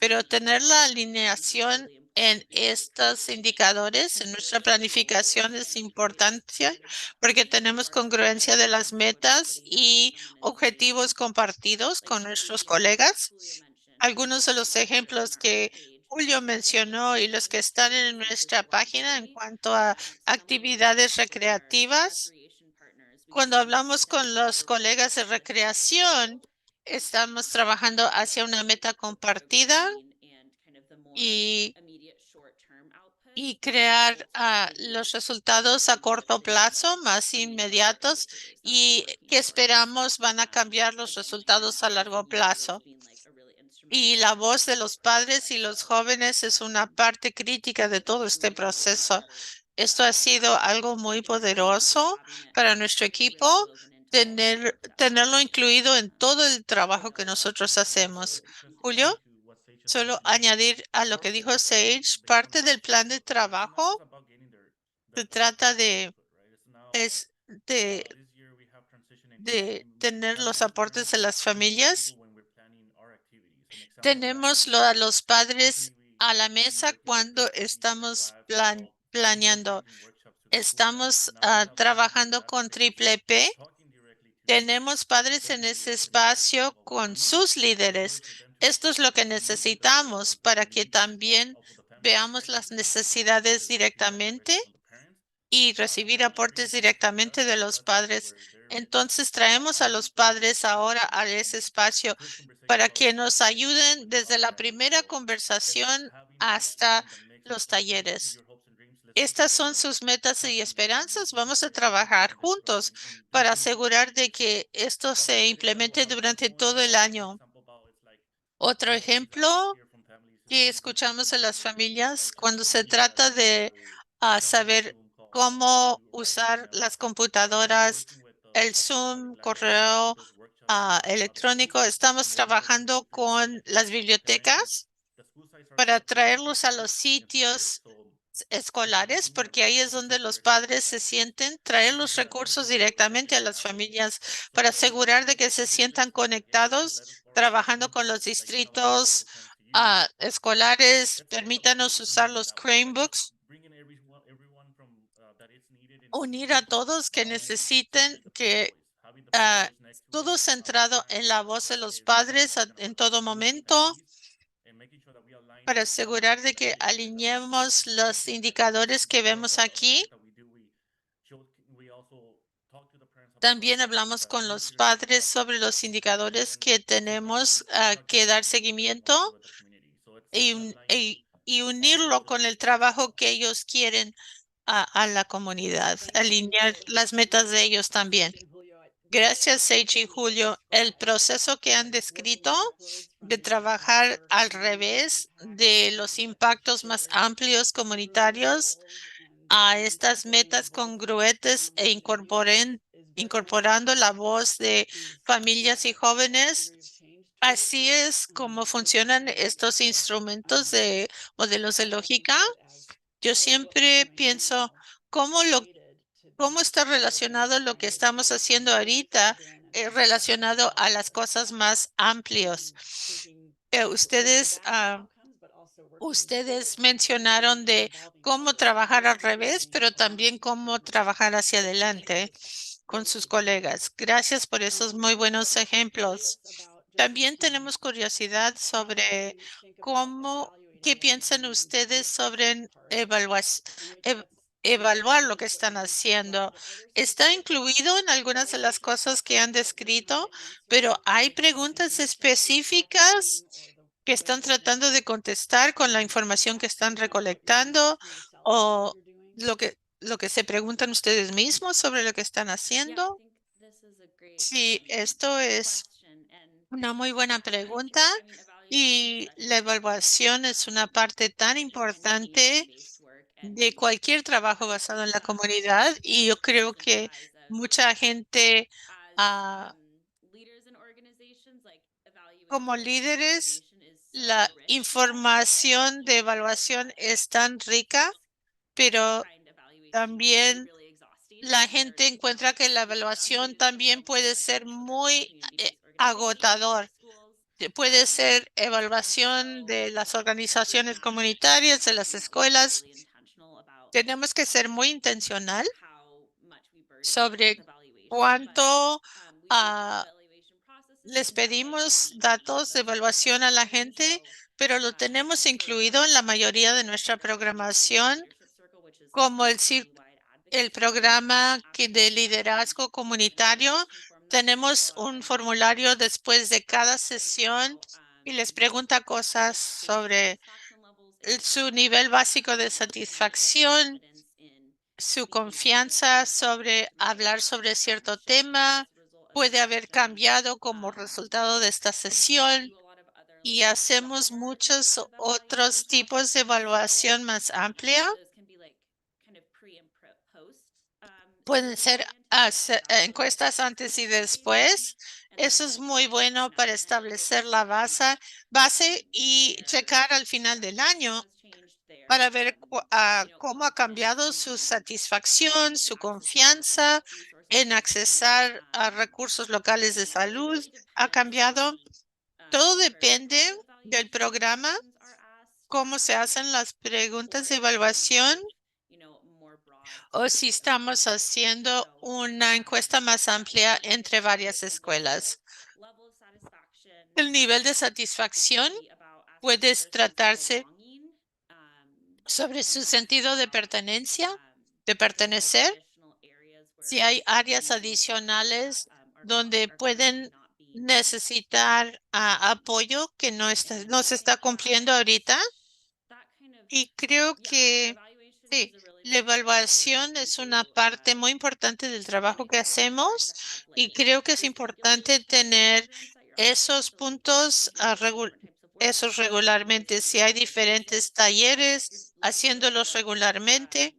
Pero tener la alineación en estos indicadores, en nuestra planificación es importante porque tenemos congruencia de las metas y objetivos compartidos con nuestros colegas. Algunos de los ejemplos que Julio mencionó y los que están en nuestra página en cuanto a actividades recreativas. Cuando hablamos con los colegas de recreación, estamos trabajando hacia una meta compartida y, y crear los resultados a corto plazo más inmediatos y que esperamos van a cambiar los resultados a largo plazo. Y la voz de los padres y los jóvenes es una parte crítica de todo este proceso. Esto ha sido algo muy poderoso para nuestro equipo, tenerlo incluido en todo el trabajo que nosotros hacemos. Julio, solo añadir a lo que dijo Sage, parte del plan de trabajo se trata es de, de tener los aportes de las familias. Tenemos a los padres a la mesa cuando estamos planeando. Estamos trabajando con Triple P. Tenemos padres en ese espacio con sus líderes. Esto es lo que necesitamos para que también veamos las necesidades directamente y recibir aportes directamente de los padres. Entonces traemos a los padres ahora a ese espacio para que nos ayuden desde la primera conversación hasta los talleres. Estas son sus metas y esperanzas. Vamos a trabajar juntos para asegurar de que esto se implemente durante todo el año. Otro ejemplo que escuchamos en las familias cuando se trata de saber cómo usar las computadoras, el Zoom, correo electrónico. Estamos trabajando con las bibliotecas para traerlos a los sitios escolares, porque ahí es donde los padres se sienten, traer los recursos directamente a las familias para asegurar de que se sientan conectados, trabajando con los distritos escolares. Permítanos usar los Chromebooks unir a todos que necesiten que ah, todo centrado en la voz de los padres en todo momento para asegurar de que alineemos los indicadores que vemos aquí. También hablamos con los padres sobre los indicadores que tenemos que dar seguimiento y unirlo con el trabajo que ellos quieren a la comunidad, alinear las metas de ellos también. Gracias, Seiji y Julio. El proceso que han descrito de trabajar al revés de los impactos más amplios comunitarios a estas metas congruentes e incorporando la voz de familias y jóvenes. Así es como funcionan estos instrumentos de modelos de lógica. Yo siempre pienso cómo está relacionado lo que estamos haciendo ahorita, relacionado a las cosas más amplias. Ustedes mencionaron de cómo trabajar al revés, pero también cómo trabajar hacia adelante con sus colegas. Gracias por esos muy buenos ejemplos. También tenemos curiosidad sobre qué piensan ustedes sobre evaluar lo que están haciendo. Está incluido en algunas de las cosas que han descrito, pero hay preguntas específicas que están tratando de contestar con la información que están recolectando o lo que se preguntan ustedes mismos sobre lo que están haciendo. Sí, esto es una muy buena pregunta y la evaluación es una parte tan importante de cualquier trabajo basado en la comunidad y yo creo que mucha gente ah, como líderes, la información de evaluación es tan rica, pero también la gente encuentra que la evaluación también puede ser muy agotador. Puede ser evaluación de las organizaciones comunitarias, de las escuelas. Tenemos que ser muy intencional sobre cuánto ah, les pedimos datos de evaluación a la gente, pero lo tenemos incluido en la mayoría de nuestra programación, como el programa de liderazgo comunitario. Tenemos un formulario después de cada sesión y les pregunta cosas sobre su nivel básico de satisfacción, su confianza sobre hablar sobre cierto tema. Puede haber cambiado como resultado de esta sesión y hacemos muchos otros tipos de evaluación más amplia. Pueden ser encuestas antes y después. Eso es muy bueno para establecer la base y checar al final del año para ver cómo ha cambiado su satisfacción, su confianza en accesar a recursos locales de salud. Ha cambiado. Todo depende del programa, cómo se hacen las preguntas de evaluación o si estamos haciendo una encuesta más amplia entre varias escuelas. El nivel de satisfacción puede tratarse sobre su sentido de pertenencia, de pertenecer. Si hay áreas adicionales donde pueden necesitar apoyo que no se está cumpliendo ahorita. Y creo que sí, la evaluación es una parte muy importante del trabajo que hacemos y creo que es importante tener esos puntos esos regularmente. Si hay diferentes talleres, haciéndolos regularmente.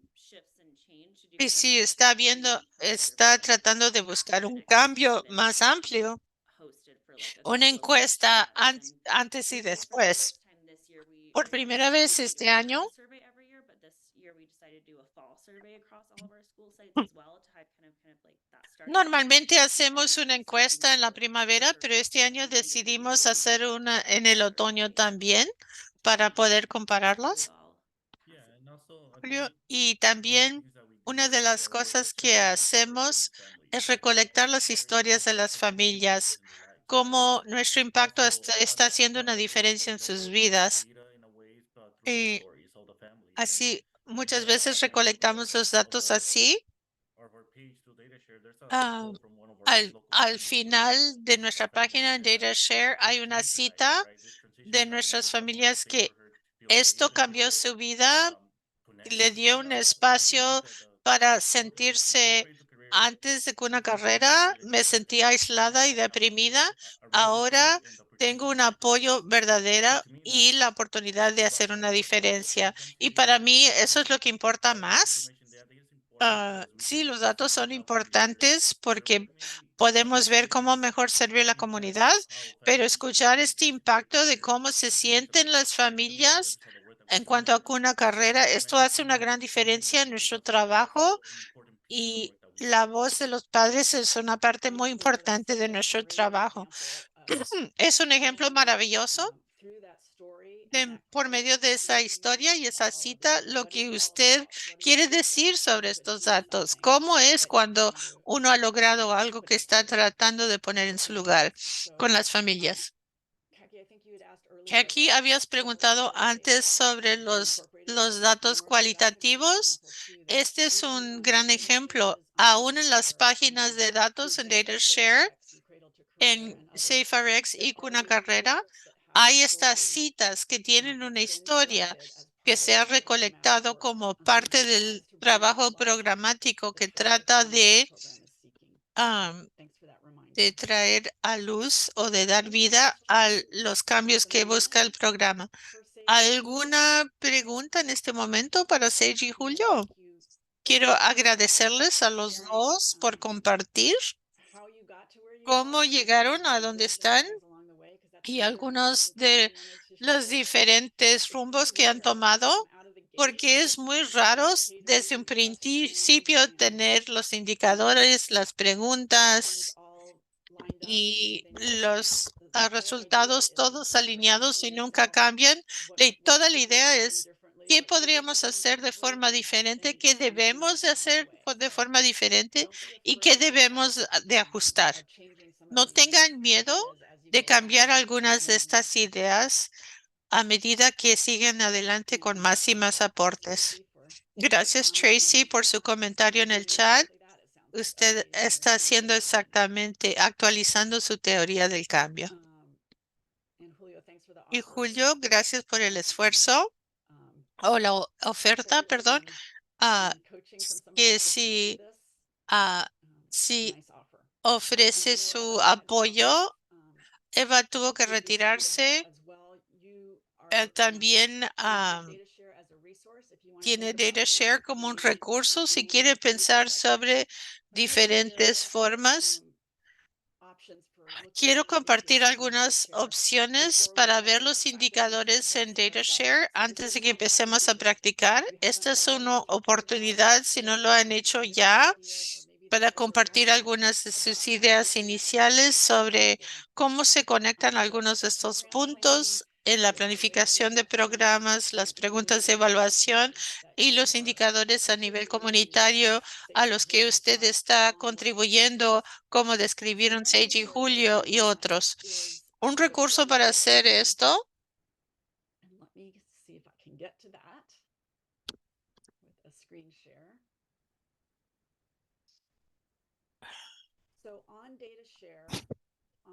Y si está tratando de buscar un cambio más amplio, una encuesta antes y después. Por primera vez este año, normalmente hacemos una encuesta en la primavera, pero este año decidimos hacer una en el otoño también para poder compararlas. Julio, y también Una de las cosas que hacemos es recolectar las historias de las familias, cómo nuestro impacto está haciendo una diferencia en sus vidas. Y así, muchas veces recolectamos los datos así. Ah, al final de nuestra página en DataShare hay una cita de nuestras familias que esto cambió su vida, le dio un espacio para sentirse antes de que una carrera, me sentía aislada y deprimida. Ahora tengo un apoyo verdadero y la oportunidad de hacer una diferencia. Y para mí eso es lo que importa más. Sí, los datos son importantes porque podemos ver cómo mejor servir la comunidad, pero escuchar este impacto de cómo se sienten las familias en cuanto a una carrera, esto hace una gran diferencia en nuestro trabajo y la voz de los padres es una parte muy importante de nuestro trabajo. Es un ejemplo maravilloso por medio de esa historia y esa cita, lo que usted quiere decir sobre estos datos. ¿Cómo es cuando uno ha logrado algo que está tratando de poner en su lugar con las familias? Que aquí habías preguntado antes sobre los datos cualitativos. Este es un gran ejemplo. Aún en las páginas de datos en DataShare, en SafeRx y Cuna Carrera, hay estas citas que tienen una historia que se ha recolectado como parte del trabajo programático que trata um, de traer a luz o de dar vida a los cambios que busca el programa. ¿Alguna pregunta en este momento para Sergi y Julio? Quiero agradecerles a los dos por compartir cómo llegaron a donde están y algunos de los diferentes rumbos que han tomado, porque es muy raro desde un principio tener los indicadores, las preguntas y los resultados todos alineados y nunca cambian. Toda la idea es qué podríamos hacer de forma diferente, qué debemos de hacer de forma diferente y qué debemos de ajustar. No tengan miedo de cambiar algunas de estas ideas a medida que siguen adelante con más y más aportes. Gracias, Tracy, por su comentario en el chat. Usted está haciendo exactamente, actualizando su teoría del cambio. Y Julio, gracias por el esfuerzo o la oferta, perdón, ah, que ah, si ofrece su apoyo. Eva tuvo que retirarse. También tiene DataShare como un recurso si quiere pensar sobre diferentes formas. Quiero compartir algunas opciones para ver los indicadores en DataShare antes de que empecemos a practicar. Esta es una oportunidad, si no lo han hecho ya, para compartir algunas de sus ideas iniciales sobre cómo se conectan algunos de estos puntos en la planificación de programas, las preguntas de evaluación y los indicadores a nivel comunitario a los que usted está contribuyendo, como describieron Sage y Julio y otros. Un recurso para hacer esto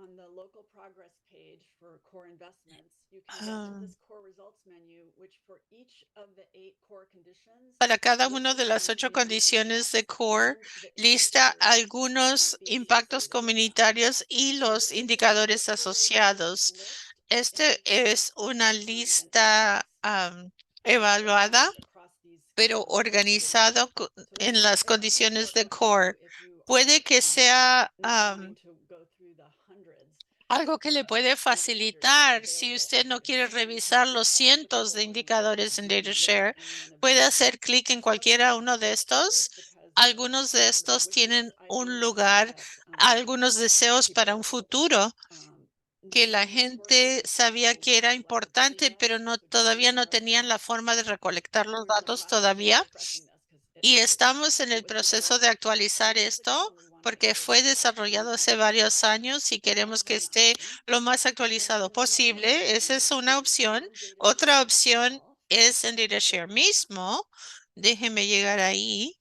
on the local progress page for core investments, you can get to ah, this core results menu, which for each of the 8 core conditions, para cada una de las 8 condiciones de CORE, lista algunos impactos comunitarios y los indicadores asociados. Este es una lista evaluada, pero organizado en las condiciones de CORE. Puede que sea algo que le puede facilitar si usted no quiere revisar los cientos de indicadores en DataShare. Puede hacer clic en cualquiera uno de estos. Algunos de estos tienen un lugar, algunos deseos para un futuro que la gente sabía que era importante, pero todavía no tenían la forma de recolectar los datos todavía. Y estamos en el proceso de actualizar esto porque fue desarrollado hace varios años y queremos que esté lo más actualizado posible. Esa es una opción. Otra opción es en DataShare mismo. Déjeme llegar ahí.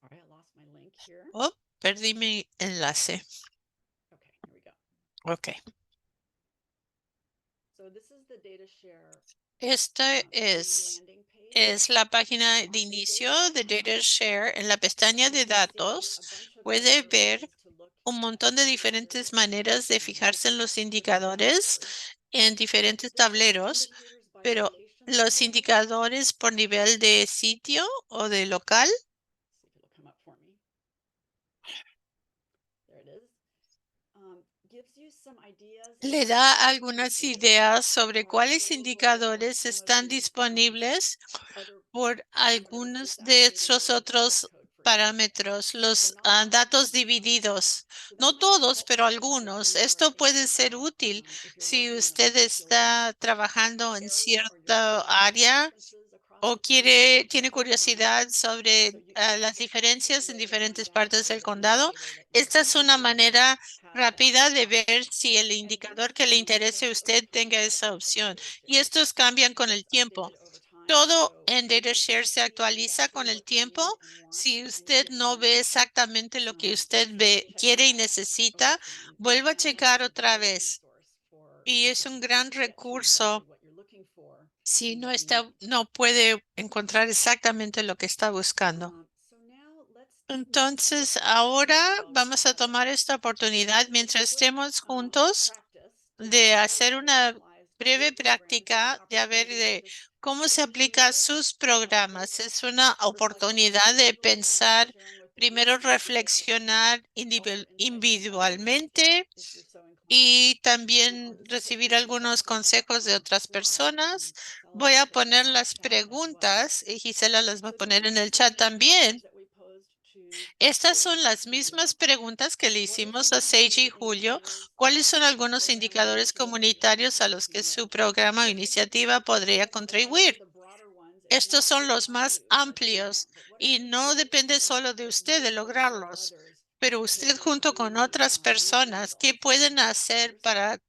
All right, I lost my link here. Oh, perdí mi enlace. Okay, here we go. Ok. So this is the data share Esta free es landing page. la página de inicio de DataShare. En la pestaña de datos puede ver un montón de diferentes maneras de fijarse en los indicadores en diferentes tableros, pero los indicadores por nivel de sitio o de local See if it'll come up for me. There it is. Gives you some ideas le of da which algunas indicators ideas sobre are cuáles available on indicadores some of están these, disponibles other por parameters algunos de disaggregated estos data source otros code, for example. parámetros, los So not all of datos them, some of them. divididos. So that No might be todos, pero helpful if algunos. you Esto are puede thinking ser about, útil if you're si working in a usted particular está trabajando en area or you're cierta figuring out the área differences across o the tiene condado. curiosidad sobre So you, las it's a quick diferencias en way to find diferentes out partes del whether an condado. indicator that you're Esta es una interested in manera has that rápida de ver option. si el And indicador these que le interese a change over usted tenga time esa within opción. Y DataShare. estos cambian con el It's tiempo. updated over time. Todo So en if you DataShare don't se see actualiza exactly con el what you tiempo. need and want Si in a usted given no month, ve exactamente lo que usted feel free to ve, check quiere y that out over necesita, time. vuelva a And it's checar a otra great vez. resource for Y es un consultants who gran can get you exactly recurso what you're looking for si and no what you está, need. no puede encontrar exactamente lo que está buscando. So now let's take Entonces, this ahora opportunity while we're vamos a together tomar esta oportunidad to do a mientras quick estemos juntos practice to de see hacer how this una applies to breve your program. This is an práctica de a ver opportunity to de just cómo se position aplica a yourself sus first, programas. Es una reflect on the oportunidad de individual and then pensar, sharing with me primero and maybe getting some reflexionar helpful insights from others individualmente if you're so inclined. y I'll también just put recibir these algunos questions up consejos de on the otras slide personas. and Gisela Voy will a put them poner in the las chat as well. preguntas y Gisela las va a So these poner are en the el chat same questions también. that we posed to Estas Sage son las and mismas Julio. preguntas que le What are hicimos some a of the Sage y Julio. indicators ¿Cuáles that son your algunos program or indicadores initiative would like comunitarios to a los que contribute? su programa o Just to give iniciativa podría those are contribuir? the broader ones. It's Estos not son just los on más you what you amplios want, but what are y some no great depende ways solo de that usted de you could help lograrlos, others pero usted to junto con otras meet your personas, ¿qué results? pueden hacer First, para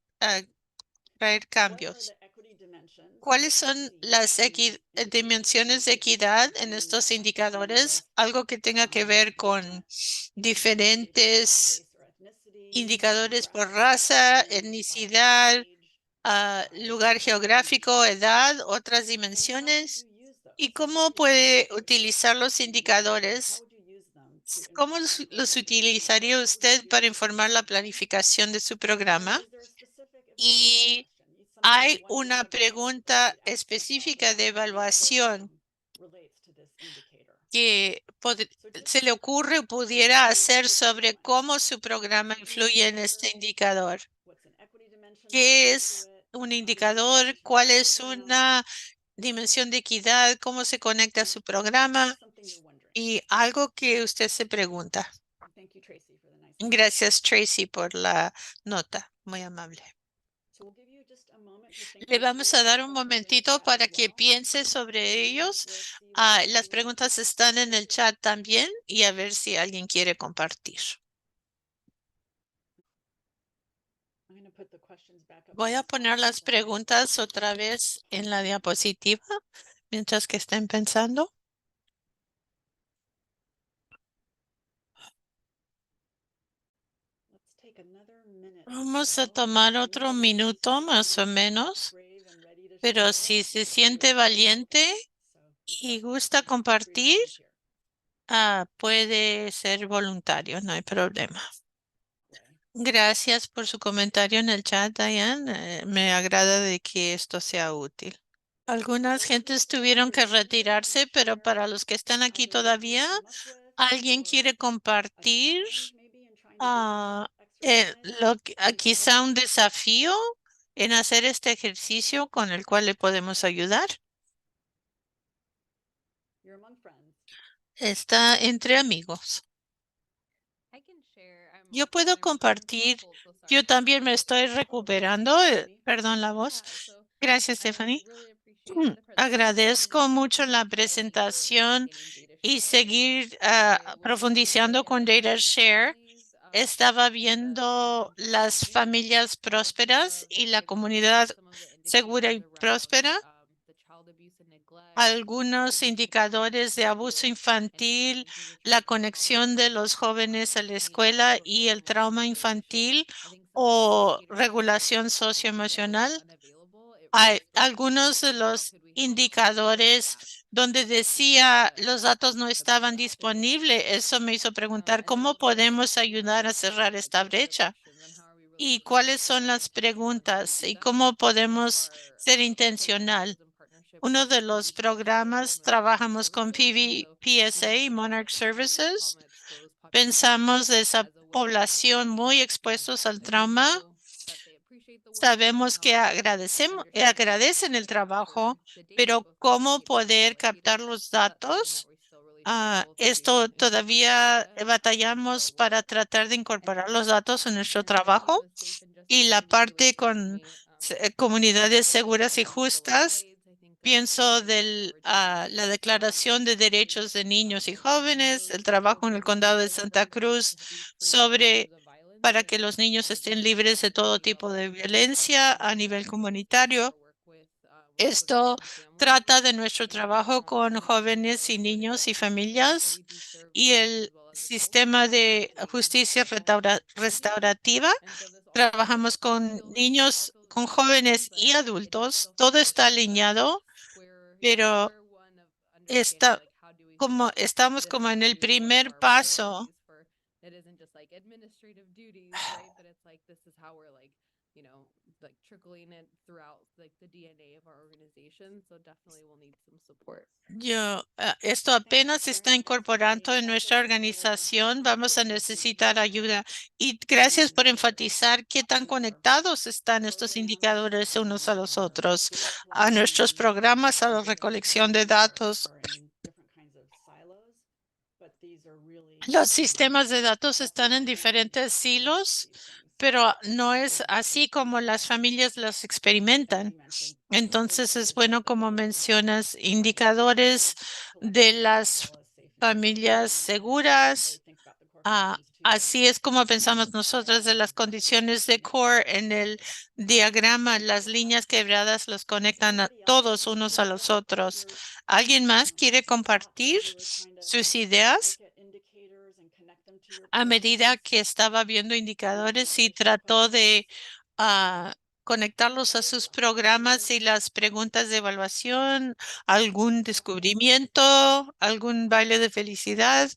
traer what are cambios? the equity dimensions ¿Cuáles that you son see las in these indicators? dimensiones de And this equidad could en be estos something with indicadores? Algo que tenga que ver different con percentages of diferentes race or ethnicity, indicadores por demographics, raza, by etnicidad, age, lugar and geográfico, edad, otras and how would you dimensiones. use those? ¿Y If cómo you had puede access to utilizar los these indicators, how indicadores? would you use them to ¿Cómo inform your los program planning? utilizaría What would you usted do para with this informar la information? planificación de su And programa? is there a specific evaluation Y question? Something you're hay wondering una about that pregunta the applicant thought específica de about when your evaluación program relates to this indicator. que So just se le ocurre o take pudiera these hacer quick sobre cómo moments su to programa put in influye en together este indicador. what's an equity dimension ¿Qué related to es it, un how does it relate indicador? to your ¿Cuál es program, una dimensión de equidad? ¿Cómo se conecta a and su programa? something you're wondering. Y algo que usted se pregunta. Thank you, Tracy, for the nice note. Gracias, Tracy, por la nota. Muy amable. So we'll give you just a moment to think Le these vamos through. a There's dar un questions in the momentito chat as para que well. piense sobre And ellos. we'll see what Las everyone preguntas están en el chat también y a ver si alguien quiere compartir. I'm going to put the questions back up Voy on a the poner slide las so everyone preguntas otra vez en la diapositiva mientras que estén pensando. let's take another minute or Vamos a so. tomar If otro anybody else minuto más o feels menos, brave and ready to pero share, si se we are siente fully valiente welcome. So think y about that. gusta Feel free to compartir, volunteer. puede ser voluntario, no hay problema. Way. Gracias por su comentario en el chat, Diane. Me agrada de que esto sea útil. Algunas gentes tuvieron que retirarse, pero para los que están aquí todavía, ¿alguien quiere compartir ah, quizá un desafío en hacer este ejercicio con el cual le podemos ayudar? Está entre amigos. I can share. Yo puedo compartir. Yo también me estoy recuperando. Perdón la voz. Gracias, Stephanie. Agradezco mucho la presentación y seguir profundizando con DataShare. Estaba viendo las familias prósperas y la comunidad segura y próspera. Algunos indicadores de abuso infantil, la conexión de los jóvenes a la escuela y el trauma infantil o regulación socioemocional. Hay algunos de los indicadores donde decía los datos no estaban disponibles. Eso me hizo preguntar cómo podemos ayudar a cerrar esta brecha y cuáles son las preguntas y cómo podemos ser intencional. Uno de los programas trabajamos con PSA y Monarch Services. Pensamos de esa población muy expuestos al trauma. Sabemos que agradecen el trabajo, pero ¿cómo poder captar los datos? Esto todavía batallamos para tratar de incorporar los datos en nuestro trabajo y la parte con comunidades seguras y justas. Pienso de la Declaración de Derechos de Niños y Jóvenes, el trabajo en el Condado de Santa Cruz sobre para que los niños estén libres de todo tipo de violencia a nivel comunitario. Esto trata de nuestro trabajo con jóvenes y niños y familias y el sistema de justicia restaurativa. Trabajamos con niños, con jóvenes y adultos. Todo está alineado, pero estamos como en el primer paso. Esto apenas se está incorporando en nuestra organización. Vamos a necesitar ayuda. Y gracias por enfatizar qué tan conectados están estos indicadores unos a los otros, a nuestros programas, a la recolección de datos. Los sistemas de datos están en diferentes silos, pero no es así como las familias los experimentan. Entonces es bueno, como mencionas, indicadores de las familias seguras. Así es como pensamos nosotros de las condiciones de core en el diagrama. Las líneas quebradas los conectan a todos unos a los otros. ¿Alguien más quiere compartir sus ideas? A medida que estaba viendo indicadores y trató de conectarlos a sus programas y las preguntas de evaluación, algún descubrimiento, algún baile de felicidad.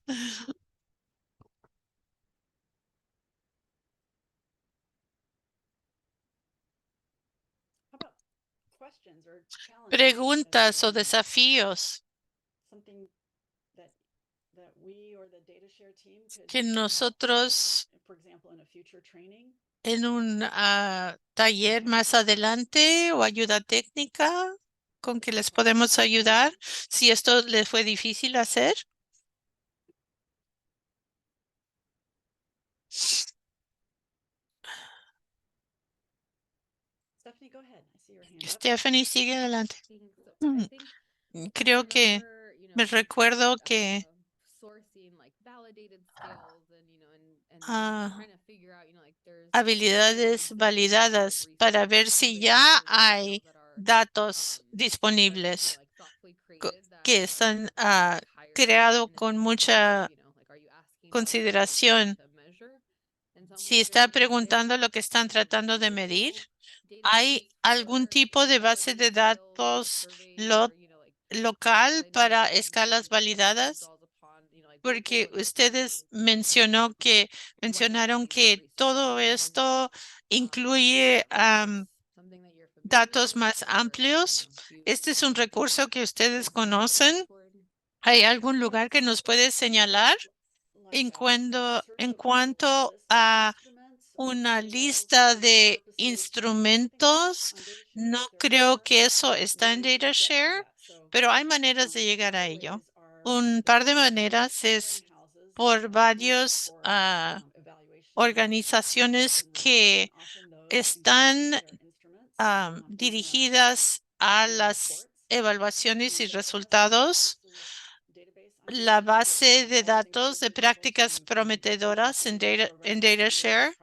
Preguntas o desafíos que nosotros en un taller más adelante o ayuda técnica con que les podemos ayudar si esto les fue difícil hacer. Stephanie, sigue adelante. Creo que me recuerdo que habilidades validadas para ver si ya hay datos disponibles que están creados con mucha consideración. Si está preguntando lo que están tratando de medir, ¿hay algún tipo de base de datos local para escalas validadas? Porque ustedes mencionaron que todo esto incluye datos más amplios. Este es un recurso que ustedes conocen. ¿Hay algún lugar que nos puede señalar en cuanto a una lista de instrumentos? No creo que eso está en DataShare, pero hay maneras de llegar a ello. Un par de maneras es por varios organizaciones que están dirigidas a las evaluaciones y resultados, la base de datos de prácticas prometedoras en DataShare.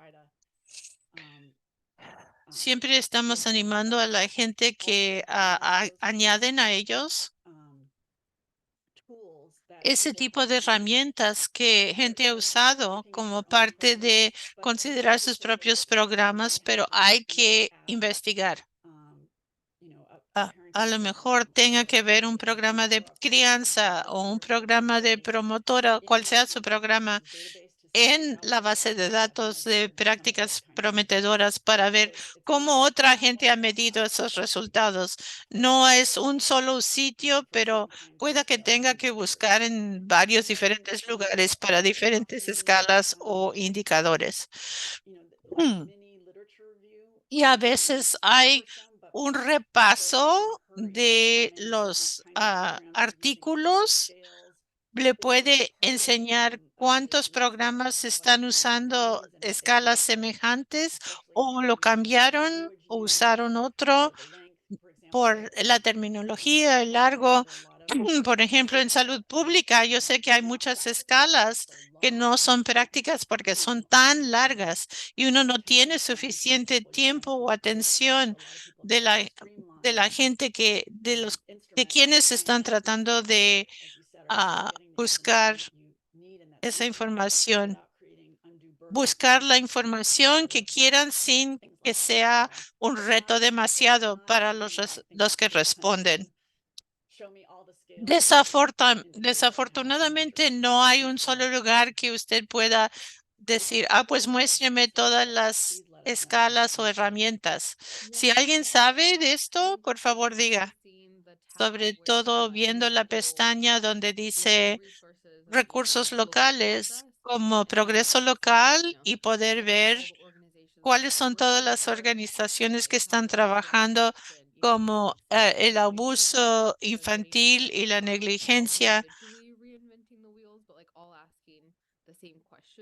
Siempre estamos animando a la gente que añaden a ellos ese tipo de herramientas que gente ha usado como parte de considerar sus propios programas, pero hay que investigar. A lo mejor tenga que ver un programa de crianza o un programa de promotora, cual sea su programa, en la base de datos de prácticas prometedoras para ver cómo otra gente ha medido esos resultados. No es un solo sitio, pero pueda que tenga que buscar en varios diferentes lugares para diferentes escalas o indicadores. Y a veces hay un repaso de los artículos. Le puede enseñar cuántos programas están usando escalas semejantes o lo cambiaron o usaron otro por la terminología, el largo. Por ejemplo, en salud pública, yo sé que hay muchas escalas que no son prácticas porque son tan largas y uno no tiene suficiente tiempo o atención de la gente de quienes están tratando de buscar esa información, buscar la información que quieran sin que sea un reto demasiado para los que responden. Desafortunadamente no hay un solo lugar que usted pueda decir, pues muéstreme todas las escalas o herramientas. Si alguien sabe de esto, por favor diga. Sobre todo viendo la pestaña donde dice recursos locales como progreso local y poder ver cuáles son todas las organizaciones que están trabajando como el abuso infantil y la negligencia,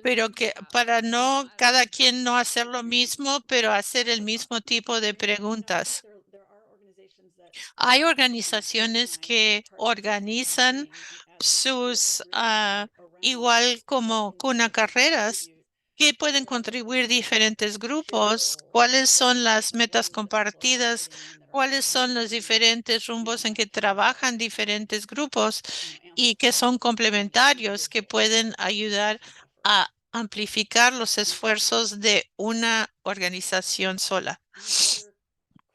pero que para no cada quien no hacer lo mismo, pero hacer el mismo tipo de preguntas. Hay organizaciones que organizan sus, igual como Cuna Carreras, que pueden contribuir diferentes grupos, cuáles son las metas compartidas, cuáles son los diferentes rumbos en que trabajan diferentes grupos y que son complementarios, que pueden ayudar a amplificar los esfuerzos de una organización sola.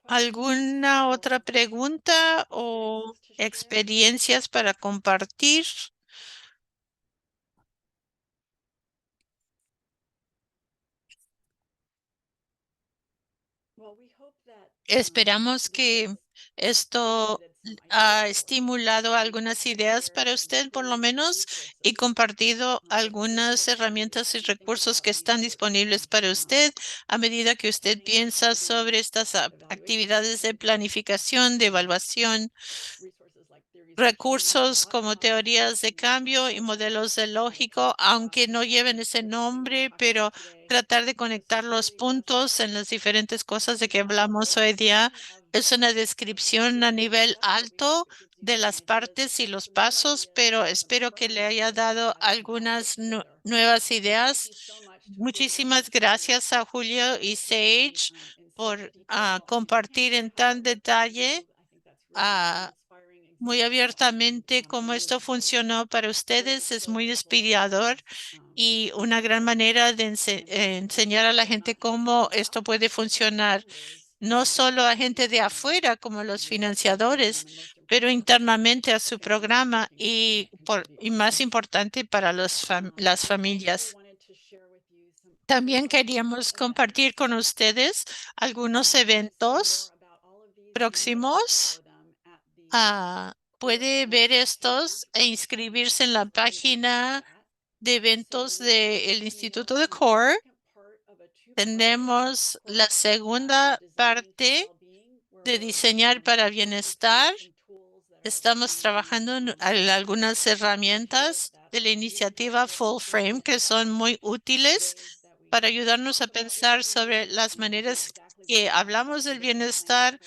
¿Alguna otra pregunta o experiencias para compartir? Esperamos que esto ha estimulado algunas ideas para usted, por lo menos, y compartido algunas herramientas y recursos que están disponibles para usted a medida que usted piensa sobre estas actividades de planificación, de evaluación, recursos como teorías de cambio y modelos de lógico, aunque no lleven ese nombre, pero tratar de conectar los puntos en las diferentes cosas de que hablamos hoy día. Es una descripción a nivel alto de las partes y los pasos, pero espero que le haya dado algunas nuevas ideas. Muchísimas gracias a Julio y Sage por compartir en tan detalle muy abiertamente cómo esto funcionó para ustedes. Es muy inspirador y una gran manera de enseñar a la gente cómo esto puede funcionar, no solo a gente de afuera como los financiadores, pero internamente a su programa y más importante para las familias. También queríamos compartir con ustedes algunos eventos próximos. Puede ver estos e inscribirse en la página de eventos del Instituto de CORE. Tenemos la segunda parte de diseñar para bienestar. Estamos trabajando en algunas herramientas de la iniciativa Full Frame que son muy útiles para ayudarnos a pensar sobre las maneras que hablamos del bienestar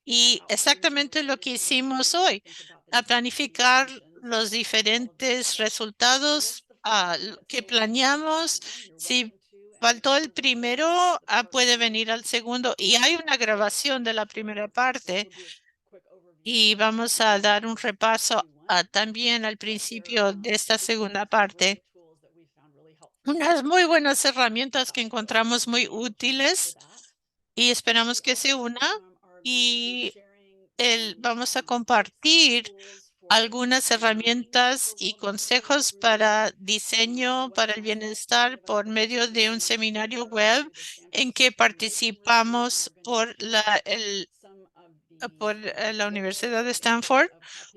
y exactamente lo que hicimos hoy, a planificar los diferentes resultados que planeamos. Si faltó el primero, puede venir al segundo. Y hay una grabación de la primera parte y vamos a dar un repaso también al principio de esta segunda parte. Unas muy buenas herramientas que encontramos muy útiles y esperamos que se una y vamos a compartir algunas herramientas y consejos para diseño para el bienestar por medio de un seminario web en que participamos por la Universidad de Stanford.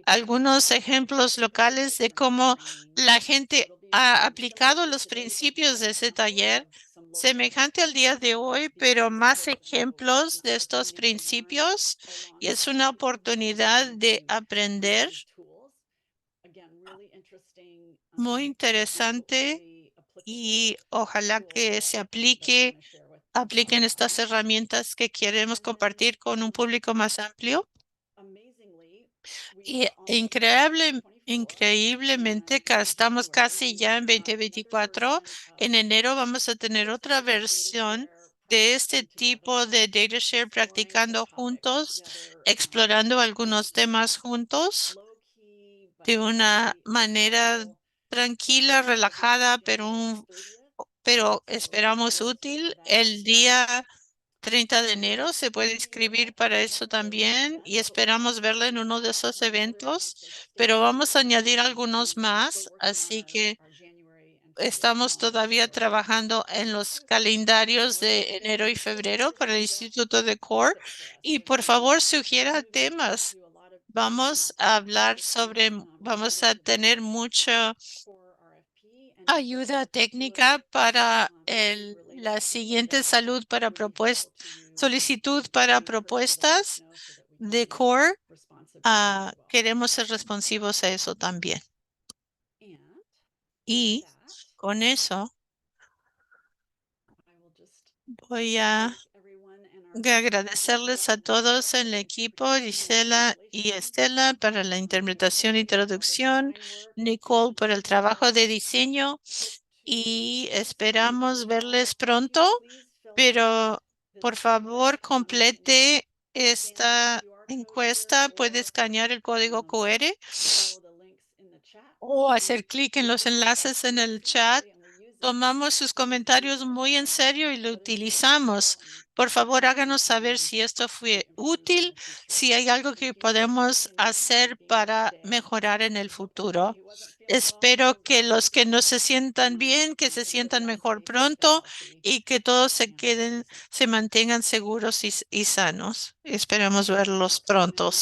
Algunos ejemplos locales de cómo la gente ha aplicado los principios de ese taller semejante al día de hoy, pero más ejemplos de estos principios y es una oportunidad de aprender muy interesante y ojalá que se apliquen estas herramientas que queremos compartir con un público más amplio. Y increíblemente, estamos casi ya en 2024. En enero vamos a tener otra versión de este tipo de data share practicando juntos, explorando algunos temas juntos de una manera tranquila, relajada, pero esperamos útil. El día 30 de enero se puede inscribir para eso también y esperamos verla en uno de esos eventos, pero vamos a añadir algunos más, así que estamos todavía trabajando en los calendarios de enero y febrero para el Instituto de CORE y por favor sugiera temas. Vamos a tener mucha ayuda técnica para la siguiente solicitud para propuestas de CORE. Queremos ser responsivos a eso también. Y con eso voy a agradecerles a todos en el equipo, Gisela y Estela, para la interpretación y traducción, Nicole por el trabajo de diseño y esperamos verles pronto, pero por favor complete esta encuesta. Puede escanear el código QR o hacer clic en los enlaces en el chat. Tomamos sus comentarios muy en serio y lo utilizamos. Por favor, háganos saber si esto fue útil, si hay algo que podemos hacer para mejorar en el futuro. Espero que los que no se sientan bien, que se sientan mejor pronto y que todos se mantengan seguros y sanos. Esperamos verlos pronto.